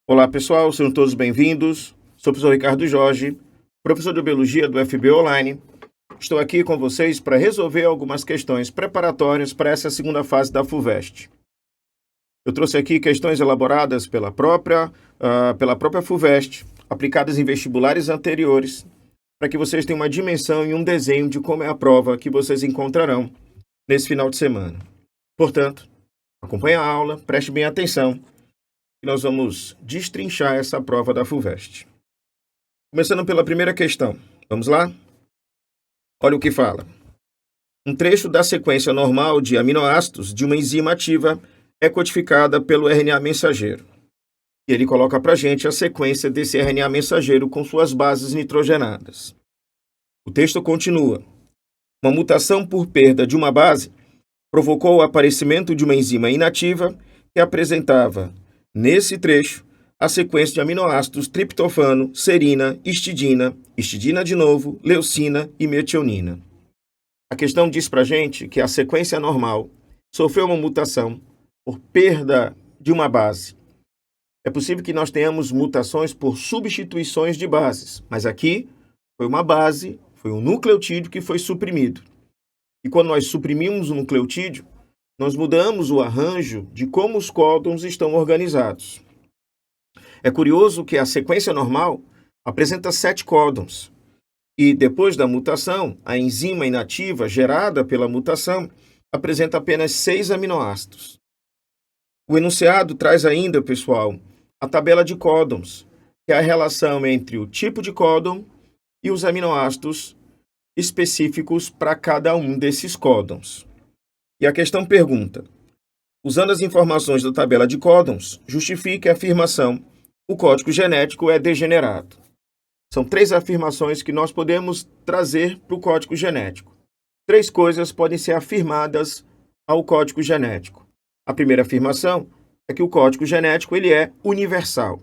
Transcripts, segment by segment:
Olá pessoal, sejam todos bem-vindos. Sou o professor Ricardo Jorge, professor de Biologia do FB Online. Estou aqui com vocês para resolver algumas questões preparatórias para essa segunda fase da FUVEST. Eu trouxe aqui questões elaboradas pela própria FUVEST, aplicadas em vestibulares anteriores, para que vocês tenham uma dimensão e um desenho de como é a prova que vocês encontrarão nesse final de semana. Portanto, acompanhe a aula, preste bem atenção, e nós vamos destrinchar essa prova da FUVEST. Começando pela primeira questão. Vamos lá? Olha o que fala. Um trecho da sequência normal de aminoácidos de uma enzima ativa é codificada pelo RNA mensageiro. E ele coloca para a gente a sequência desse RNA mensageiro com suas bases nitrogenadas. O texto continua. Uma mutação por perda de uma base provocou o aparecimento de uma enzima inativa que apresentava, nesse trecho, a sequência de aminoácidos triptofano, serina, histidina, histidina de novo, leucina e metionina. A questão diz para a gente que a sequência normal sofreu uma mutação por perda de uma base. É possível que nós tenhamos mutações por substituições de bases, mas aqui foi uma base, foi um nucleotídeo que foi suprimido. E quando nós suprimimos o nucleotídeo, nós mudamos o arranjo de como os códons estão organizados. É curioso que a sequência normal apresenta 7 códons, e depois da mutação, a enzima inativa gerada pela mutação apresenta apenas 6 aminoácidos. O enunciado traz ainda, pessoal, a tabela de códons, que é a relação entre o tipo de códon e os aminoácidos específicos para cada um desses códons. E a questão pergunta: usando as informações da tabela de códons, justifique a afirmação: o código genético é degenerado. São 3 afirmações que nós podemos trazer para o código genético. 3 coisas podem ser afirmadas ao código genético. A primeira afirmação é que o código genético ele é universal.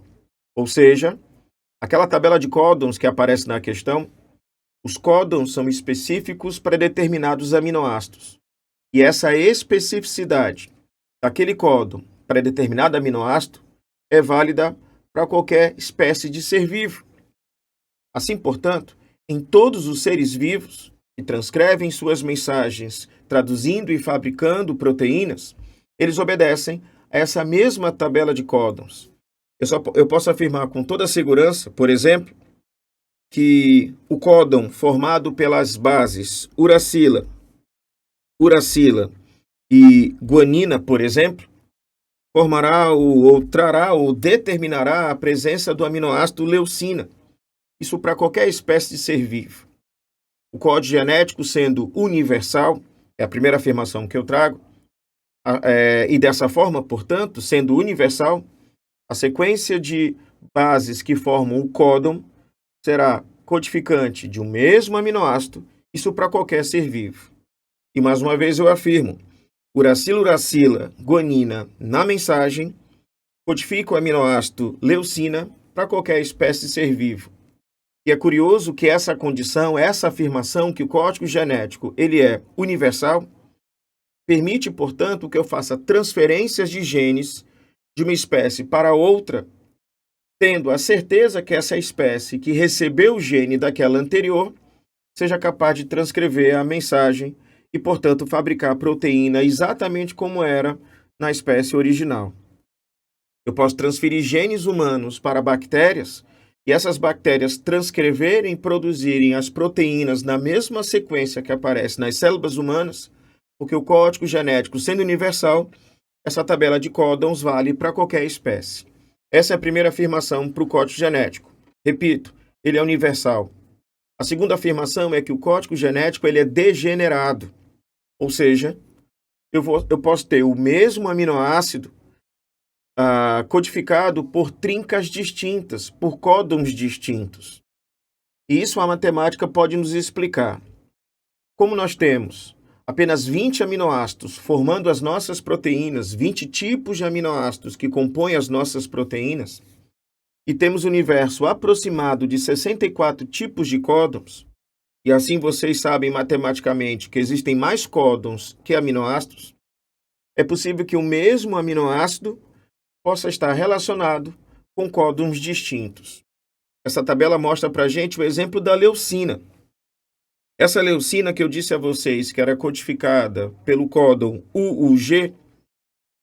Ou seja, aquela tabela de códons que aparece na questão, os códons são específicos para determinados aminoácidos. E essa especificidade daquele códon para determinado aminoácido é válida para qualquer espécie de ser vivo. Assim, portanto, em todos os seres vivos que transcrevem suas mensagens, traduzindo e fabricando proteínas, eles obedecem a essa mesma tabela de códons. Eu posso afirmar com toda segurança, por exemplo, que o códon formado pelas bases uracila e guanina, por exemplo, formará ou trará ou determinará a presença do aminoácido leucina. Isso para qualquer espécie de ser vivo. O código genético sendo universal, é a primeira afirmação que eu trago, e dessa forma, portanto, sendo universal, a sequência de bases que formam o códon será codificante de um mesmo aminoácido, isso para qualquer ser vivo. E mais uma vez eu afirmo, uracila, guanina, na mensagem, codifica o aminoácido leucina para qualquer espécie de ser vivo. E é curioso que essa condição, essa afirmação que o código genético ele é universal, permite, portanto, que eu faça transferências de genes de uma espécie para outra, tendo a certeza que essa espécie que recebeu o gene daquela anterior seja capaz de transcrever a mensagem e, portanto, fabricar a proteína exatamente como era na espécie original. Eu posso transferir genes humanos para bactérias e essas bactérias transcreverem e produzirem as proteínas na mesma sequência que aparece nas células humanas, porque o código genético, sendo universal, essa tabela de códons vale para qualquer espécie. Essa é a primeira afirmação para o código genético. Repito, ele é universal. A segunda afirmação é que o código genético ele é degenerado. Ou seja, eu posso ter o mesmo aminoácido codificado por trincas distintas, por códons distintos. E isso a matemática pode nos explicar. Como nós temos apenas 20 aminoácidos formando as nossas proteínas, 20 tipos de aminoácidos que compõem as nossas proteínas, e temos um universo aproximado de 64 tipos de códons, e assim vocês sabem matematicamente que existem mais códons que aminoácidos, é possível que o mesmo aminoácido possa estar relacionado com códons distintos. Essa tabela mostra para a gente o exemplo da leucina. Essa leucina que eu disse a vocês que era codificada pelo códon UUG,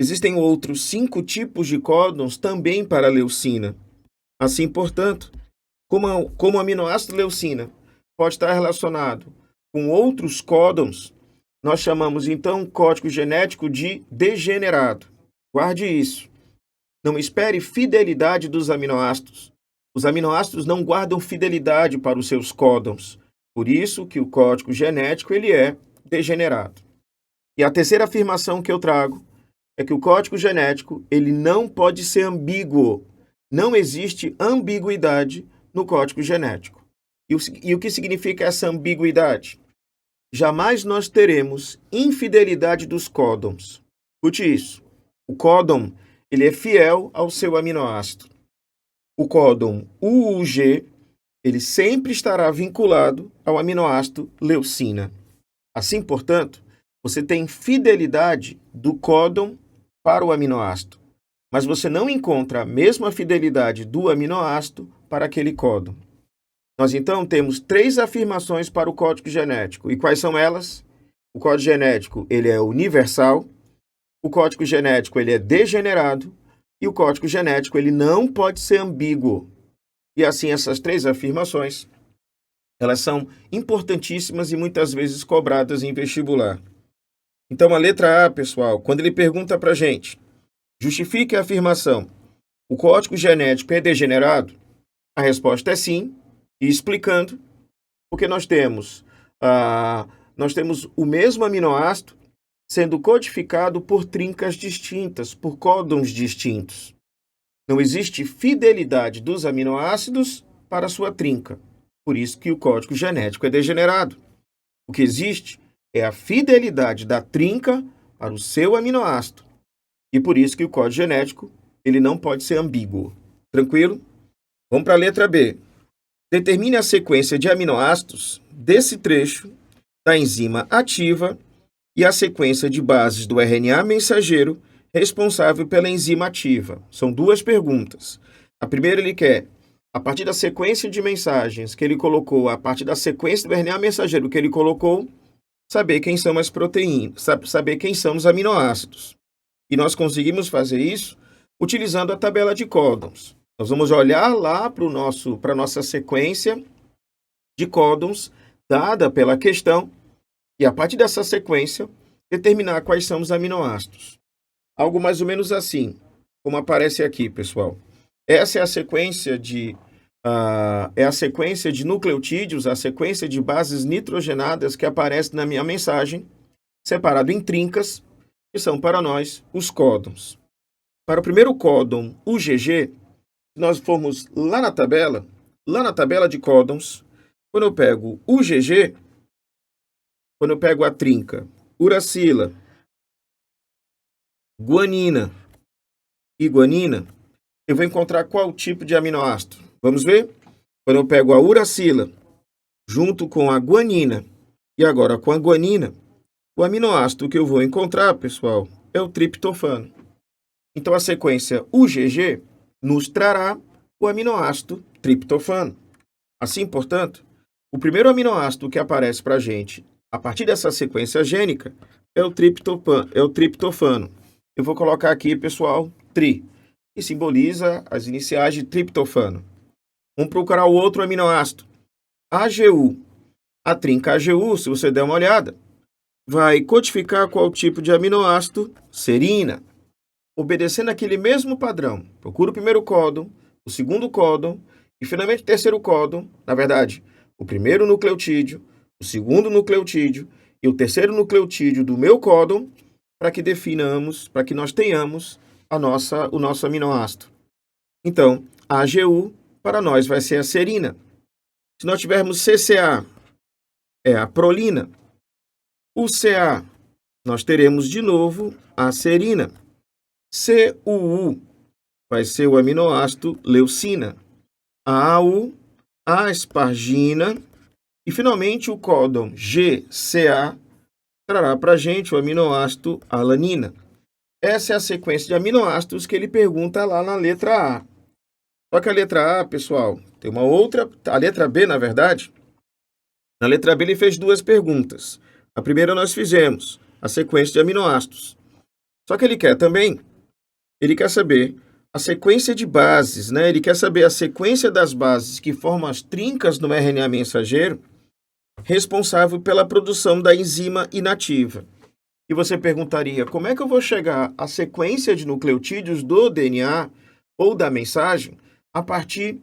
existem outros 5 tipos de códons também para a leucina. Assim, portanto, como o aminoácido leucina pode estar relacionado com outros códons, nós chamamos então o código genético de degenerado. Guarde isso. Não espere fidelidade dos aminoácidos. Os aminoácidos não guardam fidelidade para os seus códons. Por isso que o código genético ele é degenerado. E a terceira afirmação que eu trago é que o código genético ele não pode ser ambíguo. Não existe ambiguidade no código genético. E o que significa essa ambiguidade? Jamais nós teremos infidelidade dos códons. Escute isso. O códon ele é fiel ao seu aminoácido. O códon UUG ele sempre estará vinculado ao aminoácido leucina. Assim, portanto, você tem fidelidade do códon para o aminoácido, mas você não encontra a mesma fidelidade do aminoácido para aquele códon. Nós, então, temos 3 afirmações para o código genético. E quais são elas? O código genético ele é universal, o código genético ele é degenerado e o código genético ele não pode ser ambíguo. E assim, essas 3 afirmações, elas são importantíssimas e muitas vezes cobradas em vestibular. Então, a letra A, pessoal, quando ele pergunta para a gente, justifique a afirmação, o código genético é degenerado? A resposta é sim, e explicando, porque nós temos o mesmo aminoácido sendo codificado por trincas distintas, por códons distintos. Não existe fidelidade dos aminoácidos para a sua trinca. Por isso que o código genético é degenerado. O que existe é a fidelidade da trinca para o seu aminoácido. E por isso que o código genético ele não pode ser ambíguo. Tranquilo? Vamos para a letra B. Determine a sequência de aminoácidos desse trecho da enzima ativa e a sequência de bases do RNA mensageiro responsável pela enzima ativa. São 2 perguntas. A primeira ele quer, a partir da sequência de mensagens que ele colocou, a partir da sequência do RNA mensageiro que ele colocou, saber quem são as proteínas, saber quem são os aminoácidos. E nós conseguimos fazer isso utilizando a tabela de códons. Nós vamos olhar lá para a nossa sequência de códons dada pela questão e, a partir dessa sequência, determinar quais são os aminoácidos. Algo mais ou menos assim, como aparece aqui, pessoal. Essa é a sequência de nucleotídeos, a sequência de bases nitrogenadas que aparece na minha mensagem, separado em trincas, que são para nós os códons. Para o primeiro códon, UGG, se nós formos lá na tabela de códons, quando eu pego UGG, quando eu pego a trinca uracila, guanina e guanina, eu vou encontrar qual tipo de aminoácido? Vamos ver? Quando eu pego a uracila junto com a guanina e agora com a guanina, o aminoácido que eu vou encontrar, pessoal, é o triptofano. Então, a sequência UGG nos trará o aminoácido triptofano. Assim, portanto, o primeiro aminoácido que aparece para a gente a partir dessa sequência gênica é o triptofano. Eu vou colocar aqui, pessoal, tri, que simboliza as iniciais de triptofano. Vamos procurar o outro aminoácido, AGU. A trinca AGU, se você der uma olhada, vai codificar qual tipo de aminoácido? Serina. Obedecendo aquele mesmo padrão. Procura o primeiro códon, o segundo códon e, finalmente, o terceiro códon. Na verdade, o primeiro nucleotídeo, o segundo nucleotídeo e o terceiro nucleotídeo do meu códon para que nós tenhamos o nosso aminoácido. Então, a AGU para nós vai ser a serina. Se nós tivermos CCA, é a prolina. O CA, nós teremos de novo a serina. CUU vai ser o aminoácido leucina. A AU, a aspargina. E, finalmente, o códon GCA trará para a gente o aminoácido alanina. Essa é a sequência de aminoácidos que ele pergunta lá na letra A. Só que a letra A, pessoal, tem uma outra... A letra B, na verdade, na letra B ele fez duas perguntas. A primeira nós fizemos, a sequência de aminoácidos. Só que ele quer saber a sequência de bases, né? Ele quer saber a sequência das bases que formam as trincas no RNA mensageiro, responsável pela produção da enzima inativa. E você perguntaria, como é que eu vou chegar à sequência de nucleotídeos do DNA ou da mensagem a partir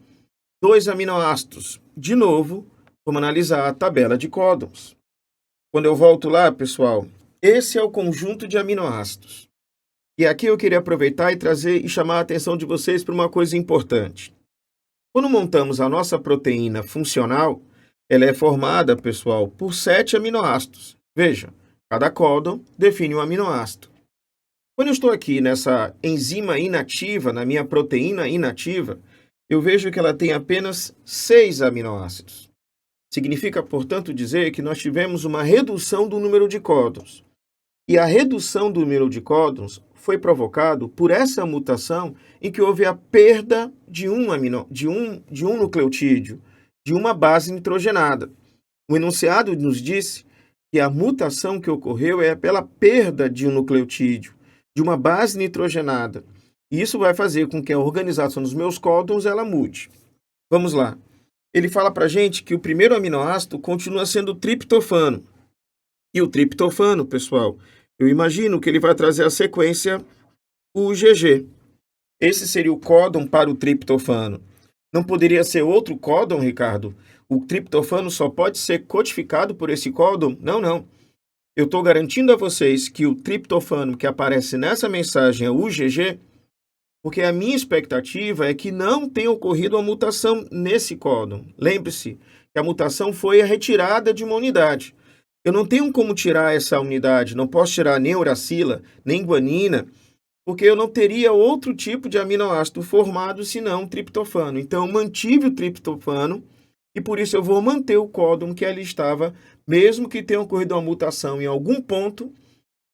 dos aminoácidos? De novo, vamos analisar a tabela de códons. Quando eu volto lá, pessoal, esse é o conjunto de aminoácidos. E aqui eu queria aproveitar e trazer e chamar a atenção de vocês para uma coisa importante. Quando montamos a nossa proteína funcional, ela é formada, pessoal, por 7 aminoácidos. Veja, cada códon define um aminoácido. Quando eu estou aqui nessa enzima inativa, na minha proteína inativa, eu vejo que ela tem apenas 6 aminoácidos. Significa, portanto, dizer que nós tivemos uma redução do número de códons. E a redução do número de códons foi provocado por essa mutação em que houve a perda de um nucleotídeo, de uma base nitrogenada. O enunciado nos disse que a mutação que ocorreu é pela perda de um nucleotídeo, de uma base nitrogenada. E isso vai fazer com que a organização dos meus códons ela mude. Vamos lá. Ele fala para a gente que o primeiro aminoácido continua sendo o triptofano. E o triptofano, pessoal, eu imagino que ele vai trazer a sequência UGG. Esse seria o códon para o triptofano. Não poderia ser outro códon, Ricardo? O triptofano só pode ser codificado por esse códon? Não. Eu estou garantindo a vocês que o triptofano que aparece nessa mensagem é UGG, porque a minha expectativa é que não tenha ocorrido uma mutação nesse códon. Lembre-se que a mutação foi a retirada de uma unidade. Eu não tenho como tirar essa unidade, não posso tirar nem uracila, nem guanina, porque eu não teria outro tipo de aminoácido formado senão triptofano. Então, eu mantive o triptofano e por isso eu vou manter o códon que ali estava, mesmo que tenha ocorrido uma mutação em algum ponto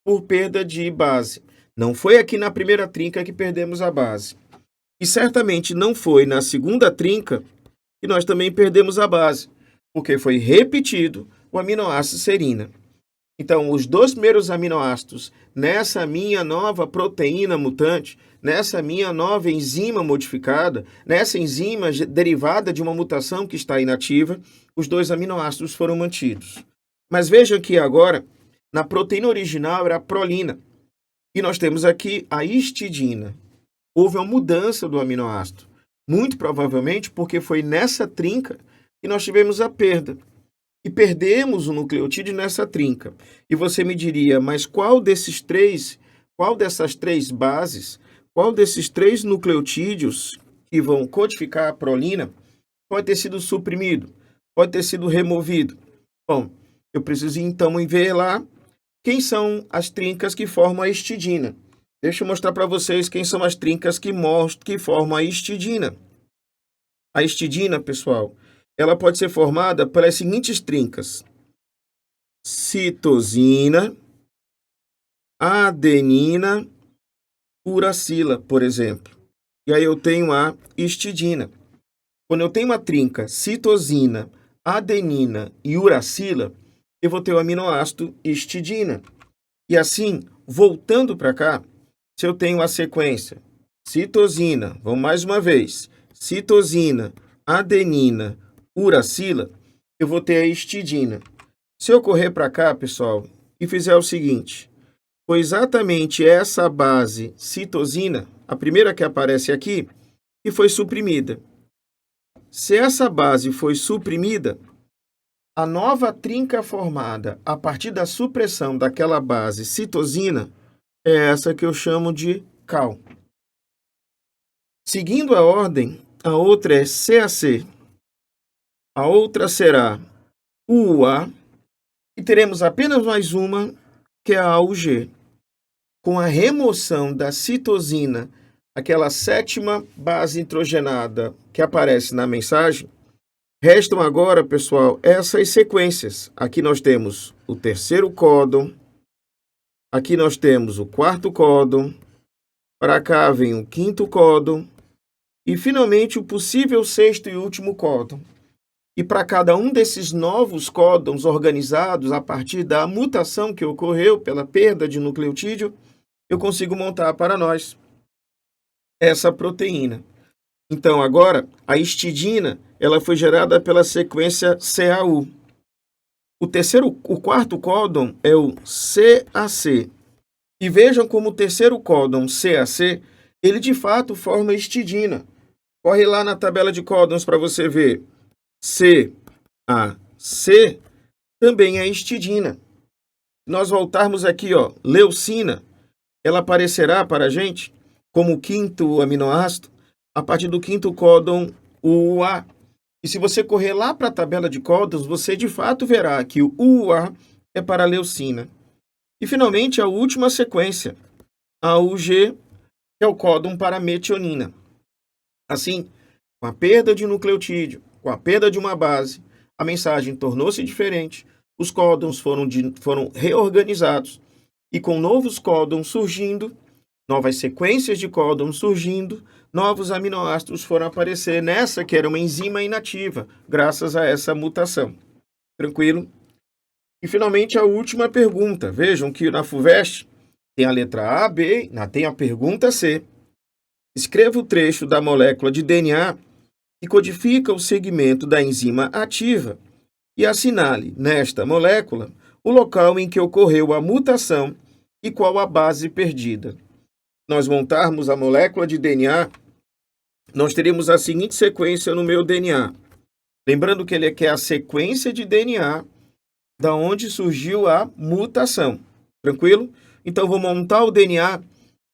por perda de base. Não foi aqui na primeira trinca que perdemos a base. E certamente não foi na segunda trinca que nós também perdemos a base, porque foi repetido o aminoácido serina. Então, os 2 primeiros aminoácidos nessa minha nova proteína mutante, nessa minha nova enzima modificada, nessa enzima derivada de uma mutação que está inativa, os 2 aminoácidos foram mantidos. Mas veja que agora, na proteína original era a prolina. E nós temos aqui a histidina. Houve uma mudança do aminoácido. Muito provavelmente porque foi nessa trinca que nós tivemos a perda. E perdemos o nucleotídeo nessa trinca. E você me diria, mas qual dessas 3 bases, qual desses 3 nucleotídeos que vão codificar a prolina pode ter sido suprimido, pode ter sido removido? Bom, eu preciso então ver lá quem são as trincas que formam a histidina. Deixa eu mostrar para vocês quem são as trincas que formam a histidina. A histidina, pessoal, ela pode ser formada pelas seguintes trincas: citosina, adenina, uracila, por exemplo. E aí eu tenho a histidina. Quando eu tenho uma trinca citosina, adenina e uracila, eu vou ter o aminoácido histidina. E assim, voltando para cá, se eu tenho a sequência citosina, vamos mais uma vez, citosina, adenina, uracila, eu vou ter a histidina. Se eu correr para cá, pessoal, e fizer o seguinte, foi exatamente essa base citosina, a primeira que aparece aqui, que foi suprimida. Se essa base foi suprimida, a nova trinca formada a partir da supressão daquela base citosina é essa que eu chamo de cal. Seguindo a ordem, a outra é CAC. A outra será UA, e teremos apenas mais uma, que é a AUG. Com a remoção da citosina, aquela 7ª base nitrogenada que aparece na mensagem, restam agora, pessoal, essas sequências. Aqui nós temos o 3º códon, aqui nós temos o 4º códon, para cá vem o 5º códon, e finalmente o possível sexto e último códon. E para cada um desses novos códons organizados a partir da mutação que ocorreu pela perda de nucleotídeo, eu consigo montar para nós essa proteína. Então, agora, a histidina, ela foi gerada pela sequência CAU. O quarto códon é o CAC. E vejam como o terceiro códon, CAC, ele de fato forma histidina. Corre lá na tabela de códons para você ver. CAC também é histidina. Se nós voltarmos aqui, ó, leucina, ela aparecerá para a gente como o quinto aminoácido a partir do quinto códon UA. E se você correr lá para a tabela de códons, você de fato verá que o UA é para a leucina. E finalmente a última sequência, a UG, que é o códon para a metionina. Assim, com a perda de nucleotídeo, com a perda de uma base, a mensagem tornou-se diferente, os códons foram reorganizados, e com novos códons surgindo, novas sequências de códons surgindo, novos aminoácidos foram aparecer nessa que era uma enzima inativa, graças a essa mutação. Tranquilo? E finalmente a última pergunta. Vejam que na FUVEST tem a letra A, B, tem a pergunta C. Escreva o trecho da molécula de DNA que codifica o segmento da enzima ativa e assinale nesta molécula o local em que ocorreu a mutação e qual a base perdida. Nós montarmos a molécula de DNA, nós teríamos a seguinte sequência no meu DNA. Lembrando que ele é a sequência de DNA da onde surgiu a mutação. Tranquilo? Então, eu vou montar o DNA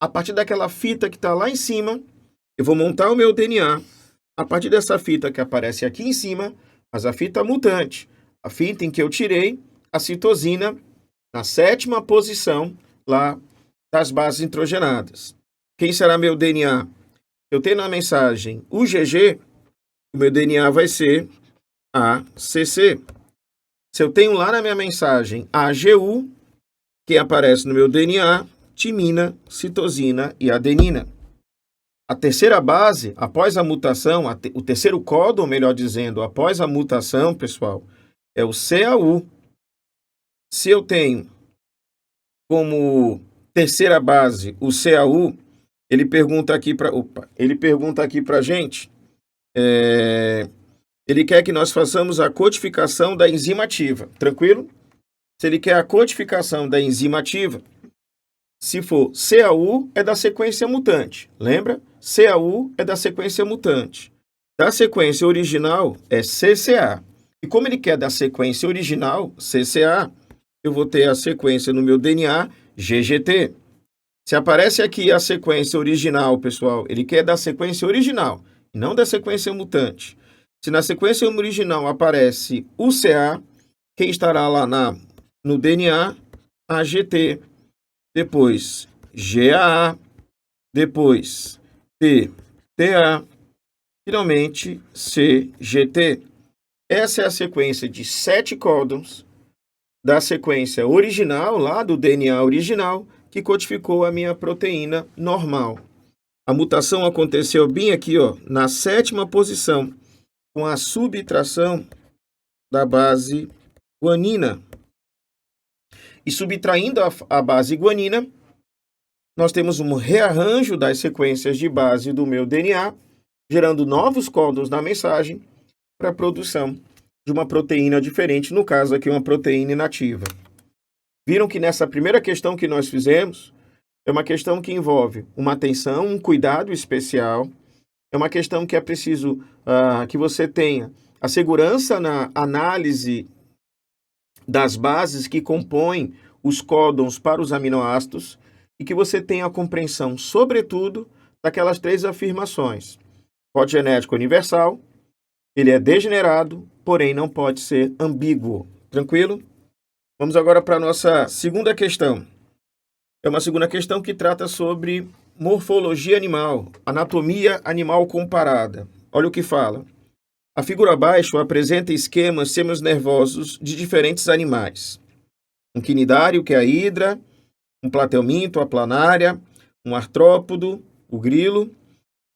a partir daquela fita que está lá em cima. Eu vou montar o meu DNA a partir dessa fita que aparece aqui em cima, mas a fita mutante. A fita em que eu tirei a citosina na 7ª posição lá das bases nitrogenadas. Quem será meu DNA? Eu tenho na mensagem UGG, o meu DNA vai ser ACC. Se eu tenho lá na minha mensagem AGU, que aparece no meu DNA, timina, citosina e adenina. A terceira base, após a mutação, o terceiro códon, melhor dizendo, após a mutação, pessoal, é o CAU. Se eu tenho como terceira base o CAU, ele pergunta aqui para a gente, ele quer que nós façamos a codificação da enzima ativa, tranquilo? Se ele quer a codificação da enzima ativa, se for CAU, é da sequência mutante, lembra? CAU é da sequência mutante. Da sequência original é CCA. E como ele quer da sequência original, CCA, eu vou ter a sequência no meu DNA, GGT. Se aparece aqui a sequência original, pessoal, ele quer da sequência original, e não da sequência mutante. Se na sequência original aparece o CA, quem estará lá no DNA? AGT. Depois GAA. Depois TA. Finalmente CGT. Essa é a sequência de 7 códons da sequência original, lá do DNA original, que codificou a minha proteína normal. A mutação aconteceu bem aqui, ó, na 7ª posição, com a subtração da base guanina. E subtraindo a base guanina, nós temos um rearranjo das sequências de base do meu DNA, gerando novos códons na mensagem para a produção de uma proteína diferente, no caso aqui uma proteína inativa. Viram que nessa primeira questão que nós fizemos, é uma questão que envolve uma atenção, um cuidado especial, é uma questão que é preciso que você tenha a segurança na análise das bases que compõem os códons para os aminoácidos e que você tenha a compreensão, sobretudo, daquelas 3 afirmações. Código genético universal, ele é degenerado, porém não pode ser ambíguo. Tranquilo? Vamos agora para a nossa segunda questão. É uma segunda questão que trata sobre morfologia animal, anatomia animal comparada. Olha o que fala. A figura abaixo apresenta esquemas seminervosos de diferentes animais. Um quinidário, que é a hidra, um platelminto, a planária, um artrópodo, o grilo,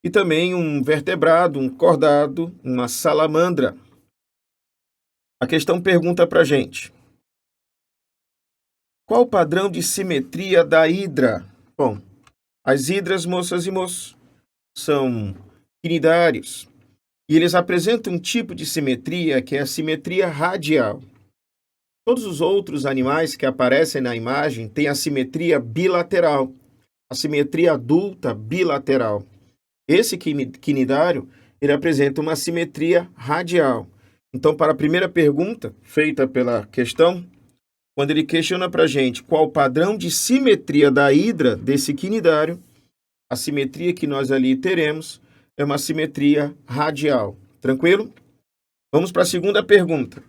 e também um vertebrado, um cordado, uma salamandra. A questão pergunta para a gente: qual o padrão de simetria da hidra? Bom, as hidras, moças e moços, são quinidários e eles apresentam um tipo de simetria que é a simetria radial. Todos os outros animais que aparecem na imagem têm a simetria bilateral, a simetria adulta bilateral. Esse quinidário, ele apresenta uma simetria radial. Então, para a primeira pergunta feita pela questão, quando ele questiona para a gente qual o padrão de simetria da hidra desse quinidário, a simetria que nós ali teremos é uma simetria radial. Tranquilo? Vamos para a segunda pergunta.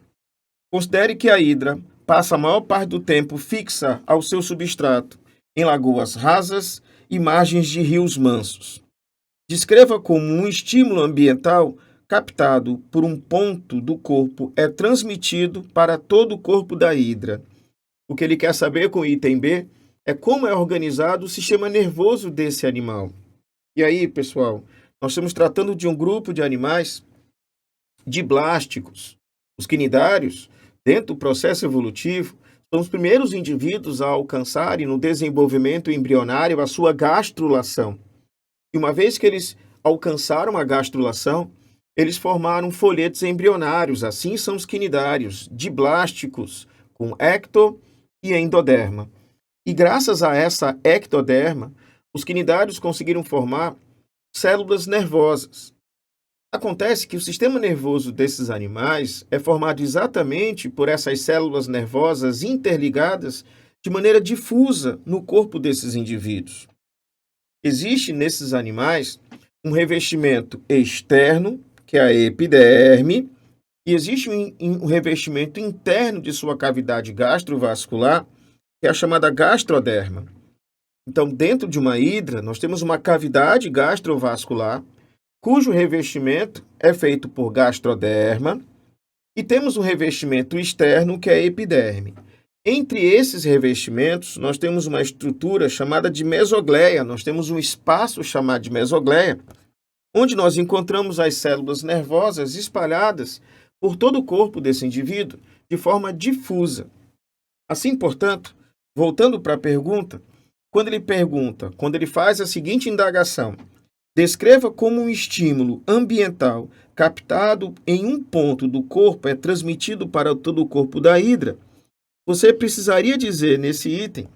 Considere que a hidra passa a maior parte do tempo fixa ao seu substrato, em lagoas rasas e margens de rios mansos. Descreva como um estímulo ambiental captado por um ponto do corpo é transmitido para todo o corpo da hidra. O que ele quer saber com o item B é como é organizado o sistema nervoso desse animal. E aí, pessoal, nós estamos tratando de um grupo de animais diblásticos. Os quinidários, dentro do processo evolutivo, são os primeiros indivíduos a alcançarem no desenvolvimento embrionário a sua gastrulação. E uma vez que eles alcançaram a gastrulação, eles formaram folhetos embrionários, assim são os quinidários, diblásticos, com ecto e endoderma. E graças a essa ectoderma, os quinidários conseguiram formar células nervosas. Acontece que o sistema nervoso desses animais é formado exatamente por essas células nervosas interligadas de maneira difusa no corpo desses indivíduos. Existe nesses animais um revestimento externo, que é a epiderme, e existe um revestimento interno de sua cavidade gastrovascular, que é a chamada gastroderma. Então, dentro de uma hidra, nós temos uma cavidade gastrovascular, cujo revestimento é feito por gastroderma, e temos um revestimento externo, que é a epiderme. Entre esses revestimentos, nós temos uma estrutura chamada de mesogleia, nós temos um espaço chamado de mesogleia, onde nós encontramos as células nervosas espalhadas por todo o corpo desse indivíduo, de forma difusa. Assim, portanto, voltando para a pergunta, quando ele faz a seguinte indagação: descreva como um estímulo ambiental captado em um ponto do corpo é transmitido para todo o corpo da hidra, você precisaria dizer nesse item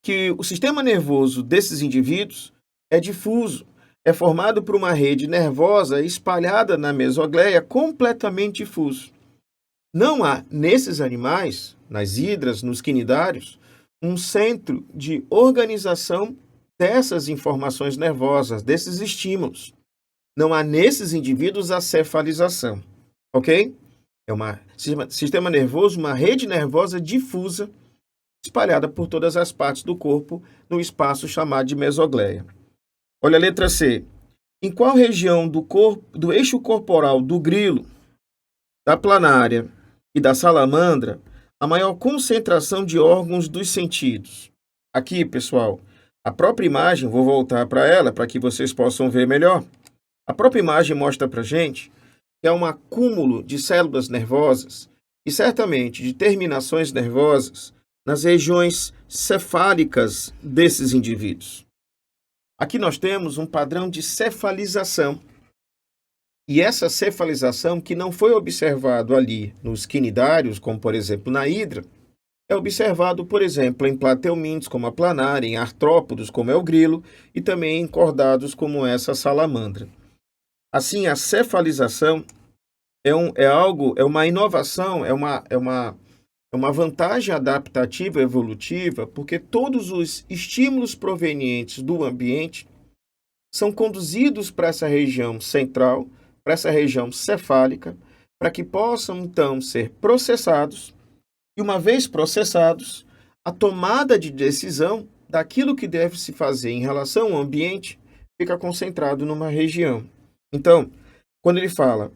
que o sistema nervoso desses indivíduos é difuso, é formado por uma rede nervosa espalhada na mesogleia, completamente difuso. Não há nesses animais, nas hidras, nos quinidários, um centro de organização dessas informações nervosas, desses estímulos. Não há nesses indivíduos a cefalização, ok? É um sistema nervoso, uma rede nervosa difusa, espalhada por todas as partes do corpo, no espaço chamado de mesogleia. Olha a letra C. Em qual região do eixo corporal do grilo, da planária e da salamandra, a maior concentração de órgãos dos sentidos? Aqui, pessoal, a própria imagem, vou voltar para ela para que vocês possam ver melhor. A própria imagem mostra para a gente que é um acúmulo de células nervosas e certamente de terminações nervosas nas regiões cefálicas desses indivíduos. Aqui nós temos um padrão de cefalização. E essa cefalização, que não foi observado ali nos quinidários, como por exemplo na hidra, é observado, por exemplo, em plateumintes, como a planária, em artrópodos, como é o grilo, e também em cordados, como essa salamandra. Assim, a cefalização é uma inovação, é uma vantagem adaptativa evolutiva, porque todos os estímulos provenientes do ambiente são conduzidos para essa região central, para essa região cefálica, para que possam, então, ser processados. E uma vez processados, a tomada de decisão daquilo que deve se fazer em relação ao ambiente fica concentrado numa região. Então, quando ele fala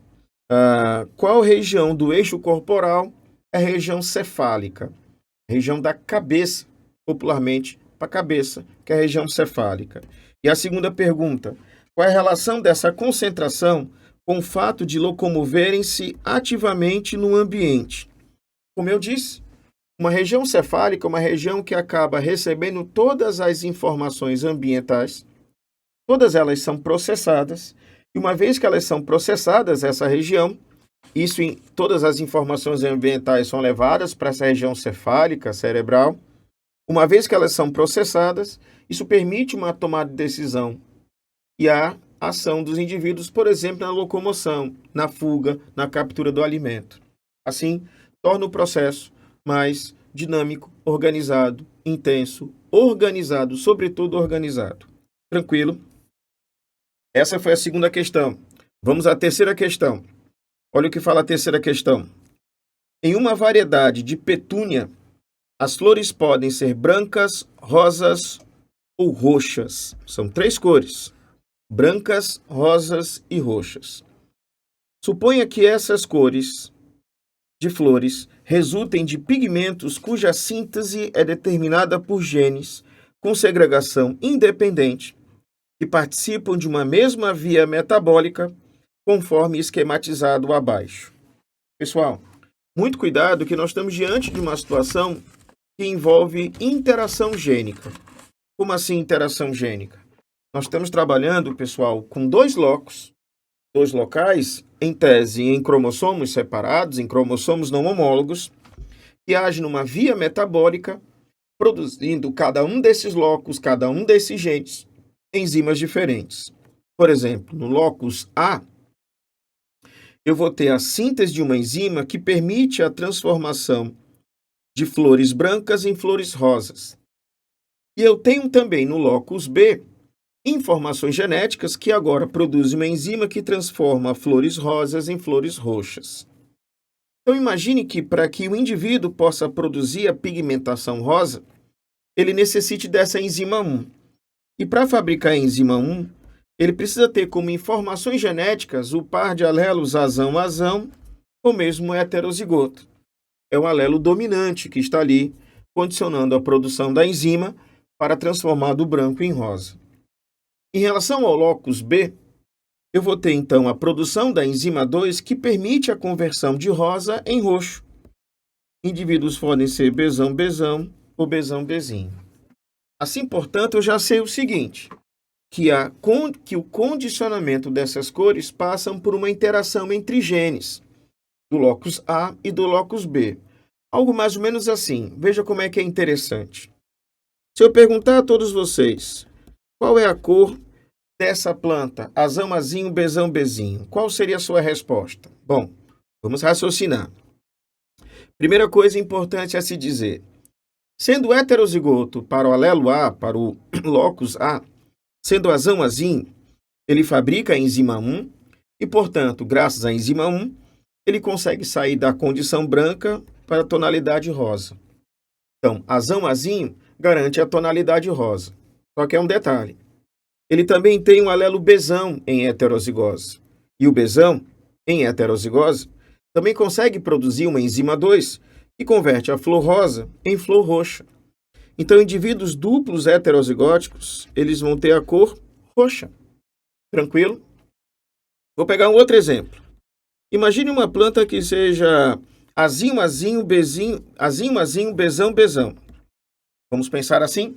qual região do eixo corporal é a região cefálica, região da cabeça, popularmente para a cabeça, que é a região cefálica. E a segunda pergunta: Qual é a relação dessa concentração com o fato de locomoverem-se ativamente no ambiente? Como eu disse, uma região cefálica é uma região que acaba recebendo todas as informações ambientais, todas elas são processadas, e uma vez que elas são processadas, essa região, todas as informações ambientais são levadas para essa região cefálica, cerebral. Uma vez que elas são processadas, isso permite uma tomada de decisão e a ação dos indivíduos, por exemplo, na locomoção, na fuga, na captura do alimento. Assim, torna o processo mais dinâmico, organizado, intenso, organizado, sobretudo organizado. Tranquilo? Essa foi a segunda questão. Vamos à terceira questão. Olha o que fala a terceira questão. Em uma variedade de petúnia, as flores podem ser brancas, rosas ou roxas. São 3 cores: brancas, rosas e roxas. Suponha que essas cores de flores resultem de pigmentos cuja síntese é determinada por genes com segregação independente que participam de uma mesma via metabólica, conforme esquematizado abaixo. Pessoal, muito cuidado que nós estamos diante de uma situação que envolve interação gênica. Como assim interação gênica? Nós estamos trabalhando, pessoal, com 2 locais, em tese, em cromossomos separados, em cromossomos não homólogos, que agem numa via metabólica, produzindo cada um desses locos, cada um desses genes, enzimas diferentes. Por exemplo, no locus A, eu vou ter a síntese de uma enzima que permite a transformação de flores brancas em flores rosas. E eu tenho também no locus B informações genéticas que agora produzem uma enzima que transforma flores rosas em flores roxas. Então imagine que para que o indivíduo possa produzir a pigmentação rosa, ele necessite dessa enzima 1. E para fabricar a enzima 1, ele precisa ter como informações genéticas o par de alelos azão-azão ou mesmo heterozigoto. É o alelo dominante que está ali, condicionando a produção da enzima para transformar do branco em rosa. Em relação ao locus B, eu vou ter então a produção da enzima 2 que permite a conversão de rosa em roxo. Indivíduos podem ser Bzão-Bzão ou Bzão-Bzinho. Assim, portanto, eu já sei o seguinte, que o condicionamento dessas cores passam por uma interação entre genes, do locus A e do locus B. Algo mais ou menos assim. Veja como é que é interessante. Se eu perguntar a todos vocês, qual é a cor dessa planta, azão-azinho, Bzão-Bzinho, qual seria a sua resposta? Bom, vamos raciocinar. Primeira coisa importante a se dizer. Sendo heterozigoto para o alelo A, para o locus A, sendo azão-azinho, ele fabrica a enzima 1 e, portanto, graças à enzima 1, ele consegue sair da condição branca para a tonalidade rosa. Então, azão-azinho garante a tonalidade rosa. Só que é um detalhe. Ele também tem um alelo Bzão em heterozigose. E o Bzão, em heterozigose, também consegue produzir uma enzima 2 que converte a flor rosa em flor roxa. Então, indivíduos duplos heterozigóticos, eles vão ter a cor roxa. Tranquilo? Vou pegar um outro exemplo. Imagine uma planta que seja azinho-azinho, Bzão-Bzão. Vamos pensar assim?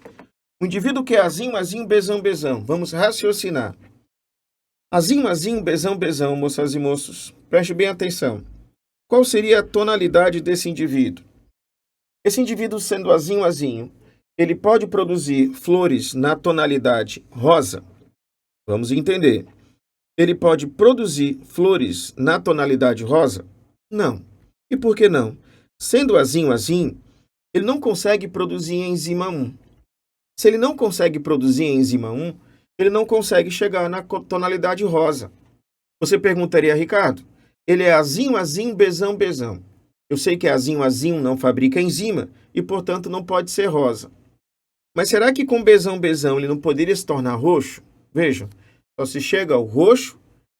Um indivíduo que é azinho-azinho, Bzão-Bzão. Vamos raciocinar. Azinho-azinho, Bzão-Bzão, moças e moços. Preste bem atenção. Qual seria a tonalidade desse indivíduo? Esse indivíduo, sendo azinho-azinho, ele pode produzir flores na tonalidade rosa? Vamos entender. Ele pode produzir flores na tonalidade rosa? Não. E por que não? Sendo azinho-azinho, ele não consegue produzir enzima 1. Se ele não consegue produzir enzima 1, ele não consegue chegar na tonalidade rosa. Você perguntaria, Ricardo, ele é azinho-azinho, Bzão-Bzão. Eu sei que azinho-azinho não fabrica enzima e, portanto, não pode ser rosa. Mas será que com Bzão-Bzão ele não poderia se tornar roxo? Vejam, só se chega ao roxo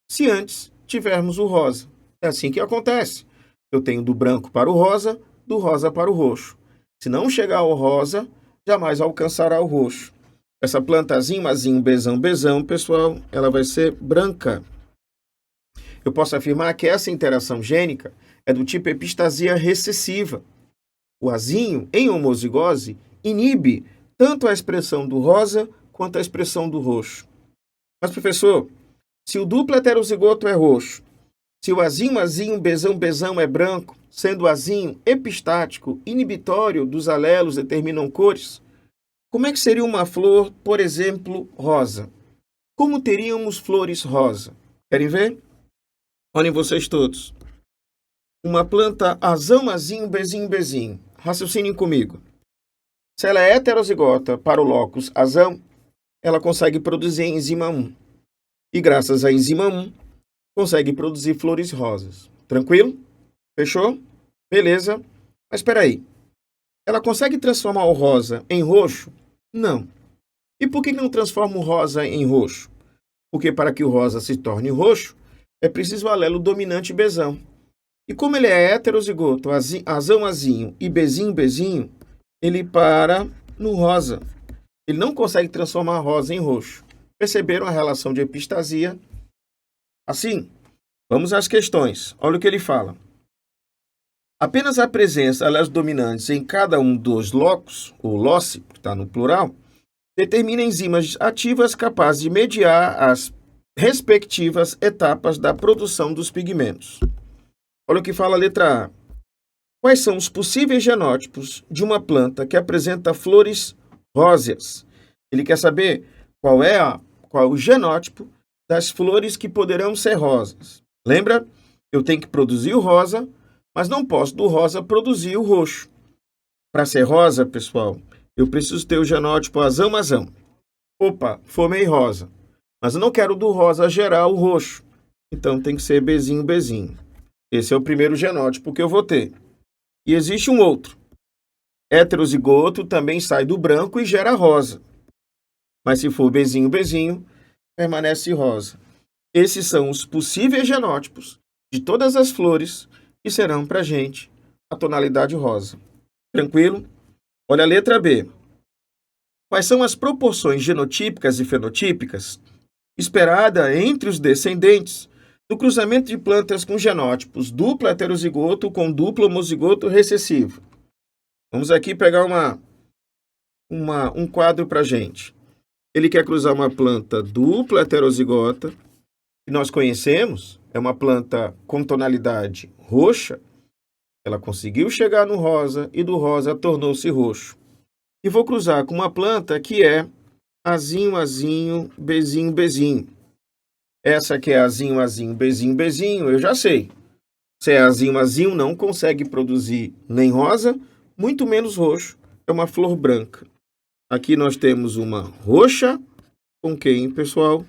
se antes tivermos o rosa. É assim que acontece. Eu tenho do branco para o rosa, do rosa para o roxo. Se não chegar ao rosa, jamais alcançará o roxo. Essa planta azinho, azinho, bezão, bezão, pessoal, ela vai ser branca. Eu posso afirmar que essa interação gênica é do tipo epistasia recessiva. O azinho, em homozigose, inibe tanto a expressão do rosa quanto a expressão do roxo. Mas, professor, se o duplo heterozigoto é roxo, se o azinho, azinho, bezão, bezão é branco, sendo o azinho epistático, inibitório dos alelos determinam cores, como é que seria uma flor, por exemplo, rosa? Como teríamos flores rosa? Querem ver? Olhem vocês todos. Uma planta azão, azinho, bezinho, bezinho. Raciocinem comigo. Se ela é heterozigota para o locus azão, ela consegue produzir a enzima 1. E graças à enzima 1, consegue produzir flores rosas. Tranquilo? Fechou? Beleza. Mas espera aí. Ela consegue transformar o rosa em roxo? Não. E por que não transforma o rosa em roxo? Porque para que o rosa se torne roxo, é preciso o alelo dominante bezão. E como ele é heterozigoto, azão, azinho e bezinho, bezinho, ele para no rosa. Ele não consegue transformar rosa em roxo. Perceberam a relação de epistasia? Assim, vamos às questões. Olha o que ele fala. Apenas a presença de alelos dominantes em cada um dos locos, ou loci, que está no plural, determina enzimas ativas capazes de mediar as respectivas etapas da produção dos pigmentos. Olha o que fala a letra A. Quais são os possíveis genótipos de uma planta que apresenta flores róseas? Ele quer saber qual é o genótipo das flores que poderão ser rosas. Lembra? Eu tenho que produzir o rosa, mas não posso do rosa produzir o roxo. Para ser rosa, pessoal, eu preciso ter o genótipo azão-azão. Opa, formei rosa. Mas eu não quero do rosa gerar o roxo. Então tem que ser bezinho-bezinho. Esse é o primeiro genótipo que eu vou ter. E existe um outro. Heterozigoto também sai do branco e gera rosa. Mas se for bezinho-bezinho, permanece rosa. Esses são os possíveis genótipos de todas as flores que serão para a gente a tonalidade rosa. Tranquilo? Olha a letra B. Quais são as proporções genotípicas e fenotípicas esperada entre os descendentes do cruzamento de plantas com genótipos duplo heterozigoto com duplo homozigoto recessivo? Vamos aqui pegar um quadro para a gente. Ele quer cruzar uma planta dupla heterozigota, que nós conhecemos, é uma planta com tonalidade roxa. Ela conseguiu chegar no rosa e do rosa tornou-se roxo. E vou cruzar com uma planta que é azinho, azinho, bezinho, bezinho. Essa que é azinho, azinho, bezinho, bezinho, eu já sei. Se é azinho, azinho, não consegue produzir nem rosa, muito menos roxo. É uma flor branca. Aqui nós temos uma roxa com quem, pessoal?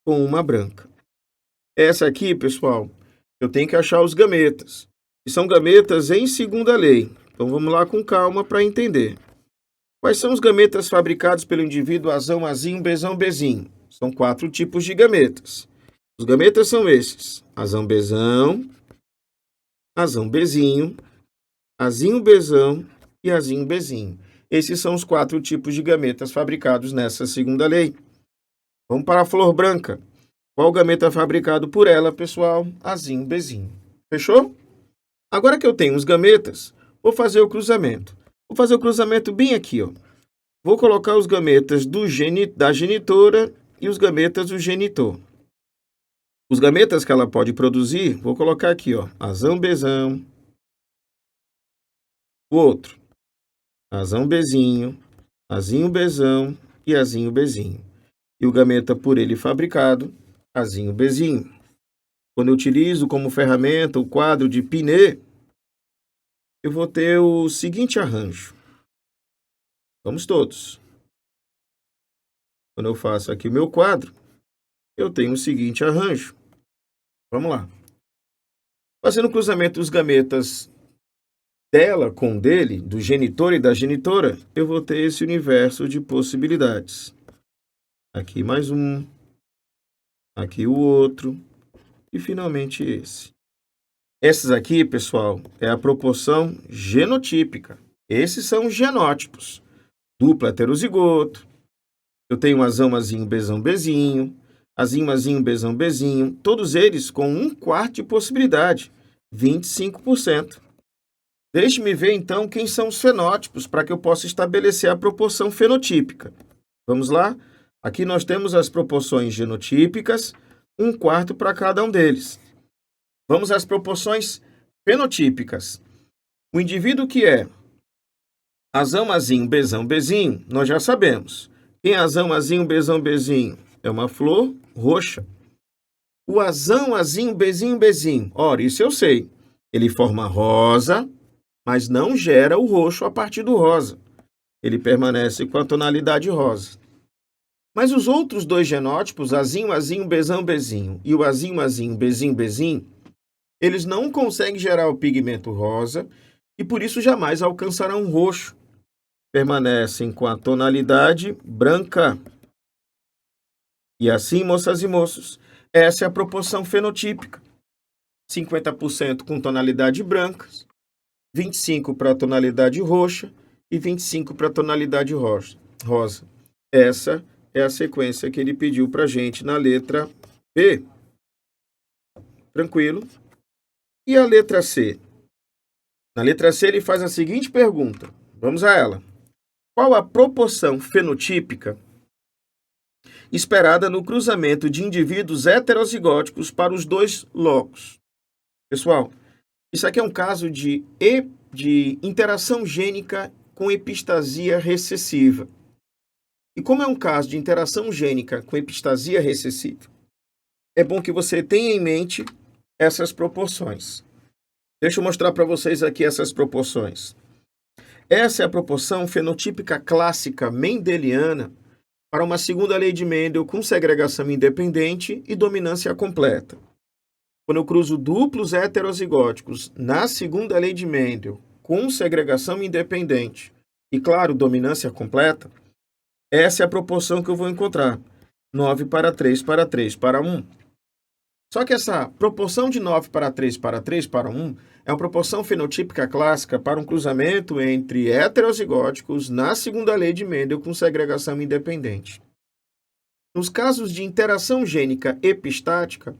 Com uma branca. Essa aqui, pessoal, eu tenho que achar os gametas. E são gametas em segunda lei. Então vamos lá com calma para entender. Quais são os gametas fabricados pelo indivíduo azão, azinho, bezão, bezinho? São 4 tipos de gametas. Os gametas são esses: azão, bezão, azão, bezinho, azinho, bezão e azinho, bezinho. Esses são os 4 tipos de gametas fabricados nessa segunda lei. Vamos para a flor branca. Qual gameta é fabricado por ela, pessoal? Azinho, bezinho. Fechou? Agora que eu tenho os gametas, vou fazer o cruzamento. Vou fazer o cruzamento bem aqui, ó. Vou colocar os gametas da genitora e os gametas do genitor. Os gametas que ela pode produzir, vou colocar aqui, ó. Azão, bezão. O outro. Azão, bezinho. Azinho, bezão e azinho, bezinho. E o gameta por ele fabricado, azinho, bezinho. Quando eu utilizo como ferramenta o quadro de Pinet, eu vou ter o seguinte arranjo. Vamos todos. Quando eu faço aqui o meu quadro, eu tenho o seguinte arranjo. Vamos lá. Fazendo o cruzamento dos gametas dela com o dele, do genitor e da genitora, eu vou ter esse universo de possibilidades. Aqui mais um, aqui o outro e finalmente esse. Esses aqui, pessoal, é a proporção genotípica. Esses são os genótipos. Duplo heterozigoto, Eu tenho azão, azinho, bezão, bezinho, azinho, azinho, bezão, bezinho, todos eles com 1/4 de possibilidade, 25%. Deixe-me ver, então, quem são os fenótipos para que eu possa estabelecer a proporção fenotípica. Vamos lá? Aqui nós temos as proporções genotípicas, 1/4 para cada um deles. Vamos às proporções fenotípicas. O indivíduo que é azão, azinho, bezão, bezinho, nós já sabemos. Quem é azão, azinho, bezão, bezinho? É uma flor roxa. O azão, azinho, bezinho, bezinho. Ora, isso eu sei. Ele forma rosa, mas não gera o roxo a partir do rosa. Ele permanece com a tonalidade rosa. Mas os outros dois genótipos, azinho, azinho, bezão, bezinho, e o azinho, azinho, bezinho, bezinho, eles não conseguem gerar o pigmento rosa e por isso jamais alcançarão roxo. Permanecem com a tonalidade branca. E assim, moças e moços, essa é a proporção fenotípica. 50% com tonalidade branca, 25% para a tonalidade roxa e 25% para a tonalidade rosa. Essa é a sequência que ele pediu para a gente na letra B. Tranquilo? E a letra C? Na letra C ele faz a seguinte pergunta. Vamos a ela. Qual a proporção fenotípica esperada no cruzamento de indivíduos heterozigóticos para os dois locos? Pessoal, isso aqui é um caso de interação gênica com epistasia recessiva. E como é um caso de interação gênica com epistasia recessiva, é bom que você tenha em mente essas proporções. Deixa eu mostrar para vocês aqui essas proporções. Essa é a proporção fenotípica clássica mendeliana para uma segunda lei de Mendel com segregação independente e dominância completa. Quando eu cruzo duplos heterozigóticos na segunda lei de Mendel com segregação independente e, claro, dominância completa, essa é a proporção que eu vou encontrar. 9 para 3 para 3 para 1. Só que essa proporção de 9 para 3 para 3 para 1 é uma proporção fenotípica clássica para um cruzamento entre heterozigóticos na segunda lei de Mendel com segregação independente. Nos casos de interação gênica epistática,